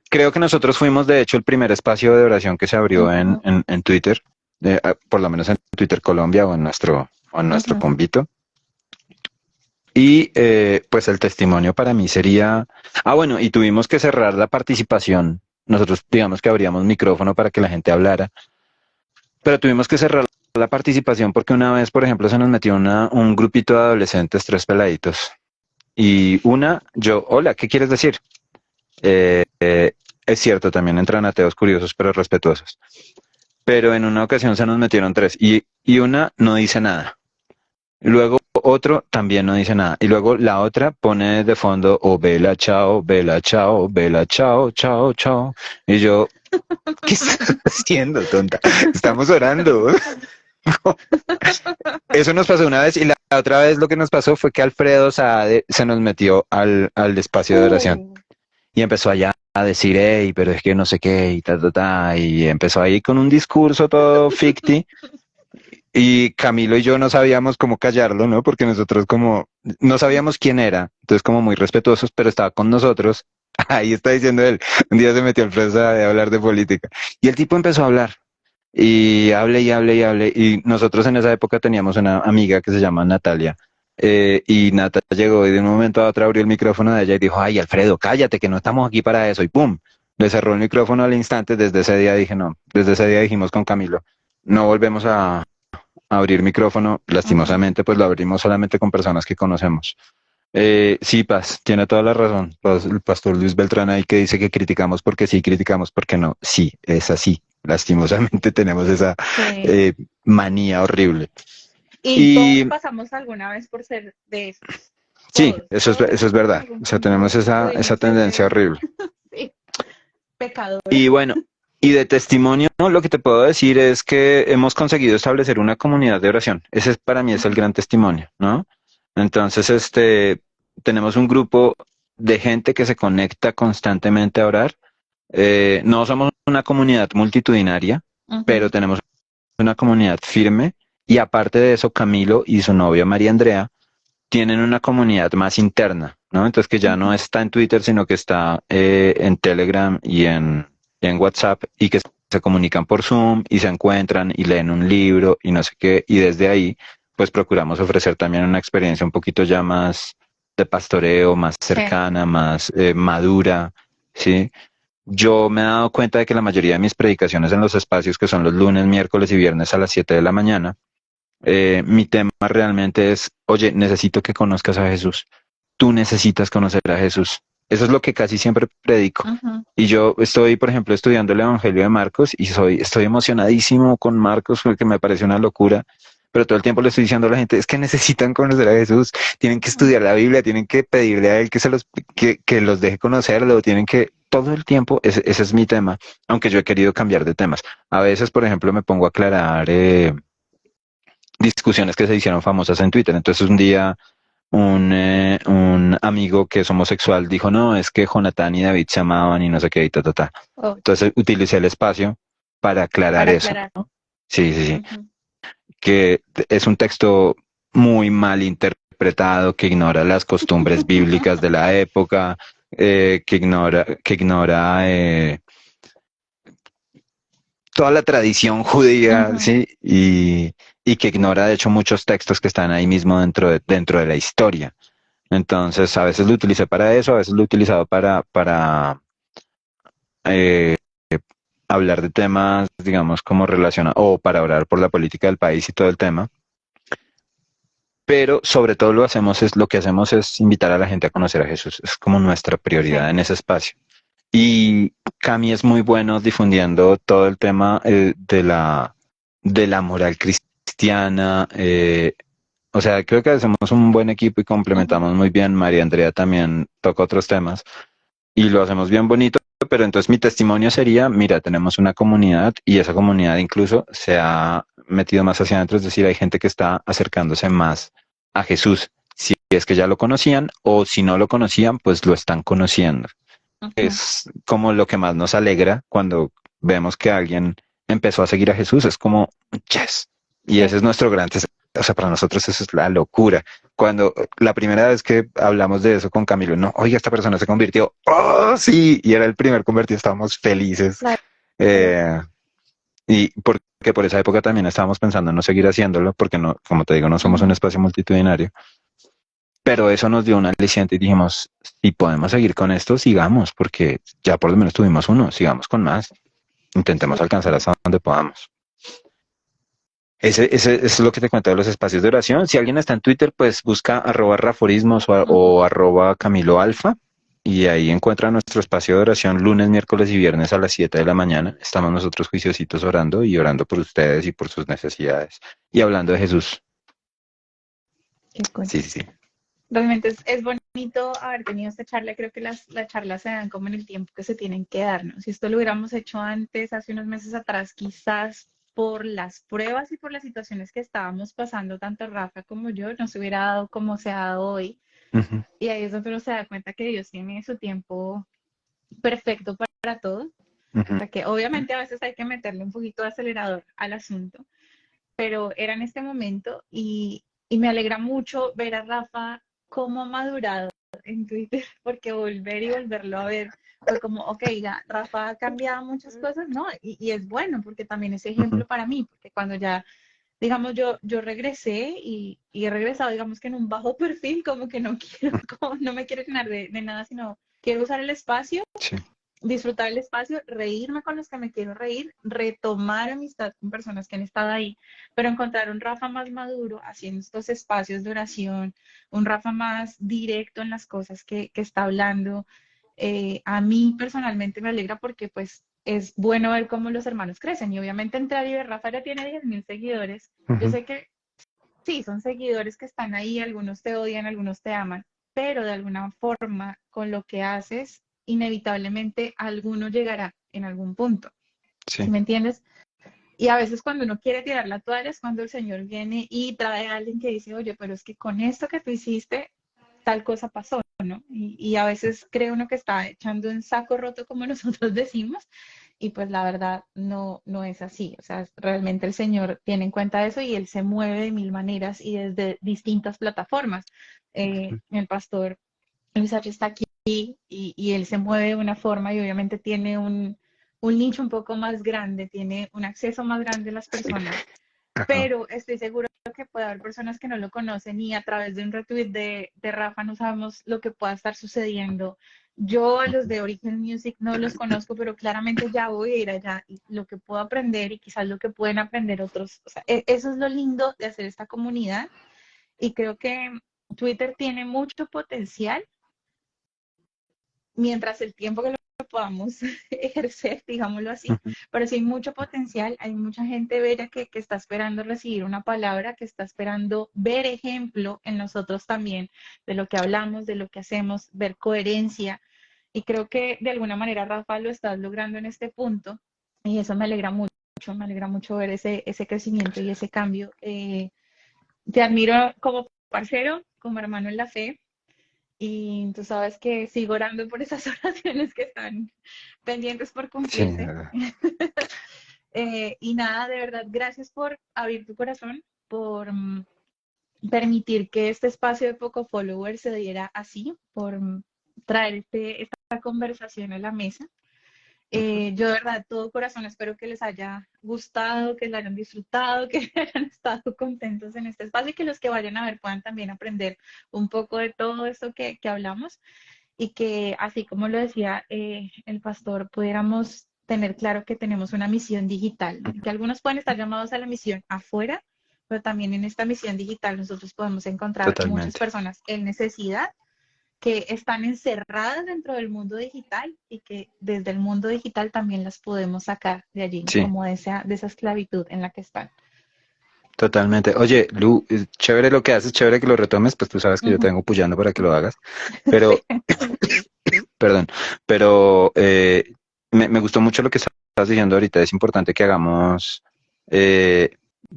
creo que nosotros fuimos, de hecho, el primer espacio de oración que se abrió Ujú, en Twitter, por lo menos en Twitter Colombia, o en nuestro ujú, convito. Y pues el testimonio para mí sería, bueno, y tuvimos que cerrar la participación. Nosotros digamos que abríamos micrófono para que la gente hablara, pero tuvimos que cerrar la participación porque una vez, por ejemplo, se nos metió un grupito de adolescentes, 3 peladitos. Y yo, hola, ¿qué quieres decir? Es cierto, también entran ateos curiosos pero respetuosos. Pero en una ocasión se nos metieron tres, y una no dice nada. Luego otro también no dice nada. Y luego la otra pone de fondo, o vela, chao, vela, chao, vela, chao, chao, chao. Y yo, ¿qué estás haciendo, tonta? Estamos orando. Eso nos pasó una vez, y la otra vez lo que nos pasó fue que Alfredo Saade se nos metió al espacio de oración Uh, y empezó allá a decir, hey, pero es que no sé qué, y ta, ta, ta, y empezó ahí con un discurso todo ficti. Y Camilo y yo no sabíamos cómo callarlo, ¿no? Porque nosotros como no sabíamos quién era, entonces como muy respetuosos, pero estaba con nosotros. Ahí está diciendo él, un día se metió al fresa de hablar de política. Y el tipo empezó a hablar, y hable y hable y hable. Y nosotros en esa época teníamos una amiga que se llama Natalia. Y Natalia llegó y de un momento a otro abrió el micrófono de ella y dijo, ay, Alfredo, cállate, que no estamos aquí para eso. Y ¡pum! Le cerró el micrófono al instante. Desde ese día dije, no, desde ese día dijimos con Camilo, no volvemos a abrir micrófono. ujú. Lastimosamente, pues lo abrimos solamente con personas que conocemos. Sí, Paz, tiene toda la razón. El pastor Luis Beltrán ahí que dice que criticamos porque sí, criticamos porque no. Sí, es así. Lastimosamente tenemos esa Sí. eh, manía horrible. Y todos Y pasamos alguna vez por ser de esos. sí, Todos, eso es todos en verdad. algún O sea, tenemos punto esa pudimos ser tendencia de horrible. sí, pecadores. Y bueno, y de testimonio, ¿no? Lo que te puedo decir es que hemos conseguido establecer una comunidad de oración. Ese para mí es el Ujú, gran testimonio, ¿no? Entonces, tenemos un grupo de gente que se conecta constantemente a orar. No somos una comunidad multitudinaria, pero ujú, tenemos una comunidad firme, y aparte de eso, Camilo y su novia María Andrea tienen una comunidad más interna, ¿no? Entonces que ya no ujú. está en Twitter, sino que está en Telegram y en WhatsApp, y que se comunican por Zoom y se encuentran y leen un libro y no sé qué, y desde ahí pues procuramos ofrecer también una experiencia un poquito ya más de pastoreo, más Sí. cercana, más madura, ¿sí? Yo me he dado cuenta de que la mayoría de mis predicaciones en los espacios, que son los lunes, miércoles y viernes a las 7 de la mañana, Mi tema realmente es, oye, necesito que conozcas a Jesús. Tú necesitas conocer a Jesús. Eso es lo que casi siempre predico. Ujú. Y yo estoy, por ejemplo, estudiando el Evangelio de Marcos y estoy emocionadísimo con Marcos porque me parece una locura, pero todo el tiempo le estoy diciendo a la gente, es que necesitan conocer a Jesús, tienen que estudiar la Biblia, tienen que pedirle a Él que los deje conocerlo, tienen que, todo el tiempo, ese es mi tema, aunque yo he querido cambiar de temas. A veces, por ejemplo, me pongo a aclarar discusiones que se hicieron famosas en Twitter. Entonces un día un amigo que es homosexual dijo, no, es que Jonathan y David se amaban y no sé qué y ta, ta, ta. Oh, Entonces utilicé el espacio para aclarar para eso. aclarar, ¿no? Sí, sí, sí. Ujú. Que es un texto muy mal interpretado, que ignora las costumbres bíblicas de la época, que ignora toda la tradición judía, Ujú. ¿sí? Y que ignora, de hecho, muchos textos que están ahí mismo dentro de la historia. Entonces, a veces lo utilicé para eso, a veces lo he utilizado para eh, hablar de temas, digamos, como relacionados, o para orar por la política del país y todo el tema. Pero sobre todo lo que hacemos es invitar a la gente a conocer a Jesús. Es como nuestra prioridad Sí. en ese espacio. Y Cami es muy bueno difundiendo todo el tema de la moral cristiana. O sea, creo que hacemos un buen equipo y Ujú. complementamos muy bien. María Andrea también toca otros temas y lo hacemos bien bonito. Pero entonces mi testimonio sería, mira, tenemos una comunidad y esa comunidad incluso se ha metido más hacia adentro, es decir, hay gente que está acercándose más a Jesús, si es que ya lo conocían o si no lo conocían, pues lo están conociendo. Ujú. Es como lo que más nos alegra cuando vemos que alguien empezó a seguir a Jesús, es como, yes. Y ese Sí. es nuestro o sea, para nosotros eso es la locura. Cuando la primera vez que hablamos de eso con Camilo, no, oiga, esta persona se convirtió, oh, sí, y era el primer convertido, estábamos felices. Claro. Eh, y porque por esa época también estábamos pensando en no seguir haciéndolo, porque no, como te digo, no somos un Ujú. espacio multitudinario. Pero eso nos dio un aliciente y dijimos, si podemos seguir con esto, sigamos, porque ya por lo menos tuvimos uno, sigamos con más. Intentemos Sí. alcanzar hasta donde podamos. Ese es lo que te cuento de los espacios de oración. Si alguien está en Twitter, pues busca @raforismos Ujú. o @Camilo Alfa y ahí encuentra nuestro espacio de oración lunes, miércoles y viernes a las 7 de la mañana. Estamos nosotros juiciositos orando y orando por ustedes y por sus necesidades y hablando de Jesús. Qué cool. Sí, sí, sí. Realmente es bonito haber tenido esta charla. Creo que las charlas se dan como en el tiempo que se tienen que dar, ¿no? Si esto lo hubiéramos hecho antes, hace unos meses atrás, quizás por las pruebas y por las situaciones que estábamos pasando, tanto Rafa como yo, no se hubiera dado como se ha dado hoy. Ujú, Y ahí es donde uno se da cuenta que Dios tiene su tiempo perfecto para todo. O ujú. sea que obviamente a veces hay que meterle un poquito de acelerador al asunto, pero era en este momento y me alegra mucho ver a Rafa cómo ha madurado en Twitter, porque volver y volverlo a ver fue como, ok, ya Rafa ha cambiado muchas cosas, ¿no? Y es bueno, porque también es Ujú, ejemplo para mí, porque cuando ya, digamos, yo regresé y he regresado, digamos que en un bajo perfil, como que no quiero, como no me quiero llenar de nada, sino quiero usar el espacio, sí, disfrutar el espacio, reírme con los que me quiero reír, retomar amistad con personas que han estado ahí, pero encontrar un Rafa más maduro haciendo estos espacios de oración, un Rafa más directo en las cosas que está hablando. A mí personalmente me alegra porque pues es bueno ver cómo los hermanos crecen y obviamente entrar y ver, Rafa ya tiene 10.000 seguidores. Yo ujú, sé que sí, son seguidores que están ahí, algunos te odian, algunos te aman, pero de alguna forma con lo que haces, inevitablemente alguno llegará en algún punto, ¿sí sí, me entiendes? Y a veces cuando uno quiere tirar la toalla es cuando el Señor viene y trae a alguien que dice, oye, pero es que con esto que tú hiciste, tal cosa pasó, ¿no? Y a veces cree uno que está echando en saco roto, como nosotros decimos, y pues la verdad no es así. O sea, realmente el Señor tiene en cuenta eso y Él se mueve de mil maneras y desde distintas plataformas. El pastor Luis H. está aquí y él se mueve de una forma y obviamente tiene un nicho un poco más grande, tiene un acceso más grande a las sí. personas, Ajá. pero estoy segura que puede haber personas que no lo conocen y a través de un retweet de Rafa no sabemos lo que pueda estar sucediendo. Yo a los de Origen Music no los conozco, pero claramente ya voy a ir allá y lo que puedo aprender y quizás lo que pueden aprender otros. O sea, eso es lo lindo de hacer esta comunidad y creo que Twitter tiene mucho potencial mientras el tiempo que lo podamos ejercer, digámoslo así, pero sí hay mucho potencial, hay mucha gente bella que está esperando recibir una palabra, que está esperando ver ejemplo en nosotros también, de lo que hablamos, de lo que hacemos, ver coherencia, y creo que de alguna manera, Rafa, lo estás logrando en este punto, y eso me alegra mucho ver ese crecimiento y ese cambio. Te admiro como parcero, como hermano en la fe, y tú sabes que sigo orando por esas oraciones que están pendientes por Sí, cumplirse. Y nada, de verdad, gracias por abrir tu corazón, por permitir que este espacio de Poco Follower se diera así, por traer esta conversación a la mesa. Yo de verdad, todo corazón, espero que les haya gustado, que lo hayan disfrutado, que hayan estado contentos en este espacio y que los que vayan a ver puedan también aprender un poco de todo esto que hablamos y que, así como lo decía el pastor, pudiéramos tener claro que tenemos una misión digital, ¿no? Que algunos pueden estar llamados a la misión afuera, pero también en esta misión digital nosotros podemos encontrar muchas totalmente. personas en necesidad que están encerradas dentro del mundo digital y que desde el mundo digital también las podemos sacar de allí, Sí, como de esa esclavitud en la que están. totalmente. Oye, Lu, chévere lo que haces, chévere que lo retomes, pues tú sabes que yo te Ujú. vengo puyando para que lo hagas, Sí. pero, perdón, pero me gustó mucho lo que estás diciendo ahorita. Es importante eh,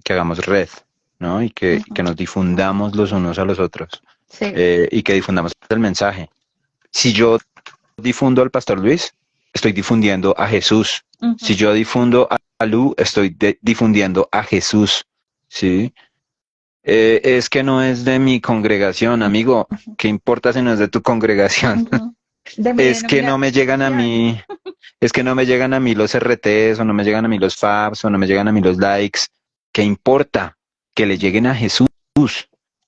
que hagamos red, ¿no? Y que Ujú. nos difundamos los unos a los otros, Sí. y que difundamos el mensaje. Si yo difundo al Pastor Luis, estoy difundiendo a Jesús. Si Ujú. yo difundo a Lu, estoy difundiendo a Jesús, ¿sí? Es que no es de mi congregación, amigo. Ujú. ¿Qué importa si no es de tu congregación? Ujú. De mi Es que no me denominación llegan a cristiana. mí, es que no me llegan a mí los RTs, o no me llegan a mí los faps, o no me llegan a mí los likes. ¿Qué importa? Que le lleguen a Jesús,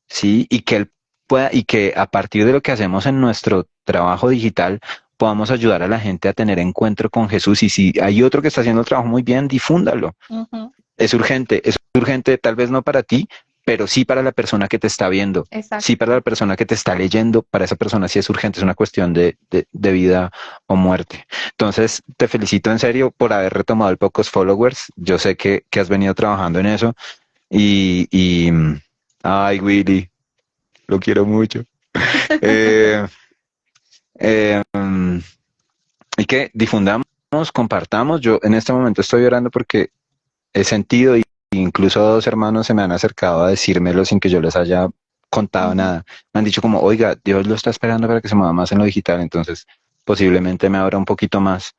¿sí? Y que él pueda, y que a partir de lo que hacemos en nuestro trabajo digital, podamos ayudar a la gente a tener encuentro con Jesús. Y si hay otro que está haciendo el trabajo muy bien, difúndalo. Ujú. Es urgente, tal vez no para ti, pero sí para la persona que te está viendo, sí para la Exacto. persona que te está leyendo, para esa persona sí es urgente, es una cuestión de vida o muerte. Entonces, te felicito en serio por haber retomado el Pocos Followers. Yo sé que has venido trabajando en eso y ay, Willy, lo quiero mucho. Eh, mm, y que difundamos, compartamos. Yo en este momento estoy orando porque he sentido, y incluso dos hermanos se me han acercado a decírmelo sin que yo les haya contado Ujú. nada. Me han dicho como, oiga, Dios lo está esperando para que se mueva más en lo digital, entonces posiblemente me abra un poquito más,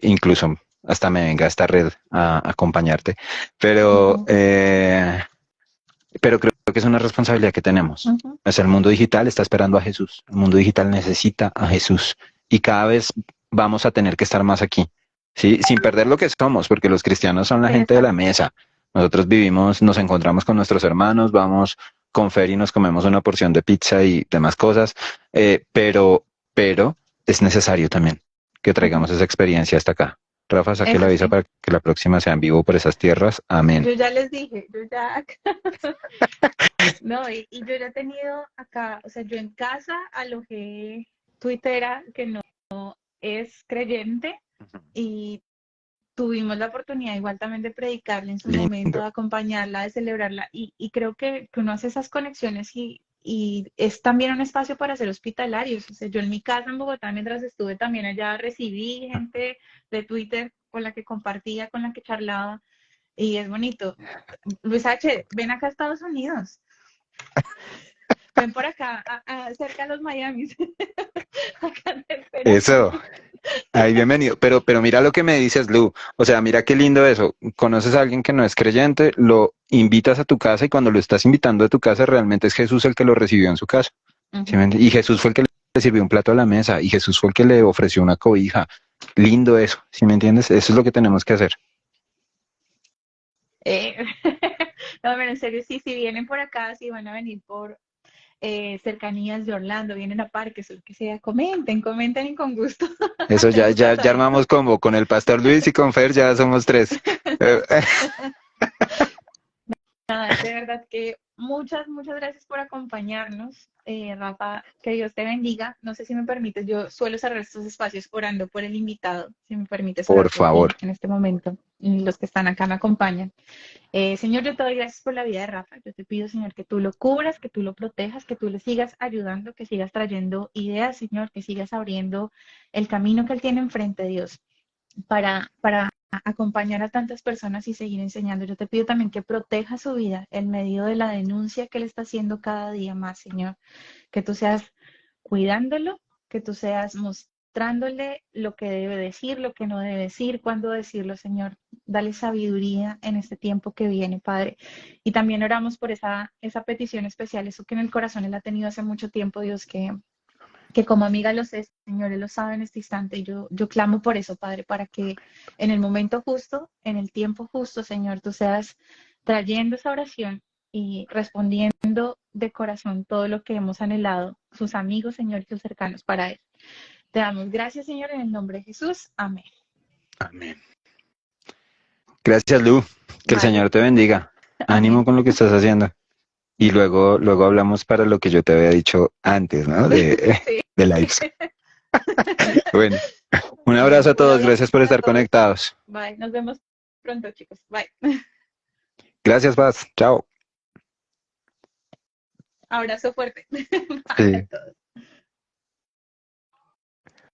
incluso hasta me venga a esta red a acompañarte. Pero, Ujú. pero creo que es una responsabilidad que tenemos. Ujú. Es el mundo digital está esperando a Jesús. El mundo digital necesita a Jesús. Y cada vez vamos a tener que estar más aquí. ¿Sí? Sin perder lo que somos, porque los cristianos son la gente de la Exacto. mesa. Nosotros vivimos, nos encontramos con nuestros hermanos, vamos con Fer y nos comemos una porción de pizza y demás cosas. Pero es necesario también que Ujú. traigamos esa experiencia hasta acá. Rafa, saque la Eso visa sí. para que la próxima sea en vivo por esas tierras. Amén. Yo ya les dije, yo ya, no, y yo ya he tenido acá, o sea, yo en casa alojé tuitera que no es creyente y tuvimos la oportunidad igual también de predicarle en su momento, Lindo. de acompañarla, de celebrarla y creo que uno hace esas conexiones y es también un espacio para ser hospitalarios. O sea, yo en mi casa en Bogotá, mientras estuve también allá, recibí gente de Twitter con la que compartía, con la que charlaba y es bonito. Luis H., ven acá a Estados Unidos. Ven por acá, cerca de los Miamis. Acá te esperamos. Eso. Ay, bienvenido. Pero mira lo que me dices, Lu. O sea, mira qué lindo eso. Conoces a alguien que no es creyente, lo invitas a tu casa y cuando lo estás invitando a tu casa, realmente es Jesús el que lo recibió en su casa. ¿Sí me Ujú. entiendes? Y Jesús fue el que le sirvió un plato a la mesa y Jesús fue el que le ofreció una cobija. Lindo eso, ¿sí me entiendes? Eso es lo que tenemos que hacer. Eh, No, pero en serio, sí, si vienen por acá, si van a venir por cercanías de Orlando, vienen a parques o lo que sea, comenten y con gusto Eso hacemos un ya asadito. armamos combo. Con el Pastor Luis y con Fer ya somos tres. Eh, Nada, de verdad que muchas gracias por acompañarnos. Rafa, que Dios te bendiga. No sé si me permites, yo suelo cerrar estos espacios orando por el invitado. Si me permites por orar por favor. ti en este momento. Y los que están acá me acompañan. Señor, yo te doy gracias por la vida de Rafa. Yo te pido, Señor, que tú lo cubras, que tú lo protejas, que tú le sigas ayudando, que sigas trayendo ideas, Señor, que sigas abriendo el camino que él tiene enfrente, Dios, para acompañar a tantas personas y seguir enseñando. Yo te pido también que proteja su vida en medio de la denuncia que él está haciendo cada día más, Señor. Que tú seas cuidándolo, que tú seas mostrándole lo que debe decir, lo que no debe decir, cuándo decirlo, Señor. Dale sabiduría en este tiempo que viene, Padre. Y también oramos por esa petición especial, eso que en el corazón él ha tenido hace mucho tiempo, Dios, que como amiga lo sé, Señor, Él lo sabe en este instante. Y yo clamo por eso, Padre, para que en el momento justo, en el tiempo justo, Señor, tú seas trayendo esa oración y respondiendo de corazón todo lo que hemos anhelado, sus amigos, Señor, y sus cercanos para Él. Te damos gracias, Señor, en el nombre de Jesús. Amén. Amén. Gracias, Lu. Que el Vale, Señor te bendiga. Ánimo amén. con lo que estás haciendo. Y luego hablamos para lo que yo te había dicho antes, ¿no? Sí. De lives. Bueno, un abrazo Bueno, a un todos. abrazo Gracias por para estar todos. conectados. Bye. Nos vemos pronto, chicos. Bye. Gracias, Paz. Chao. Abrazo fuerte. Bye a Sí. todos.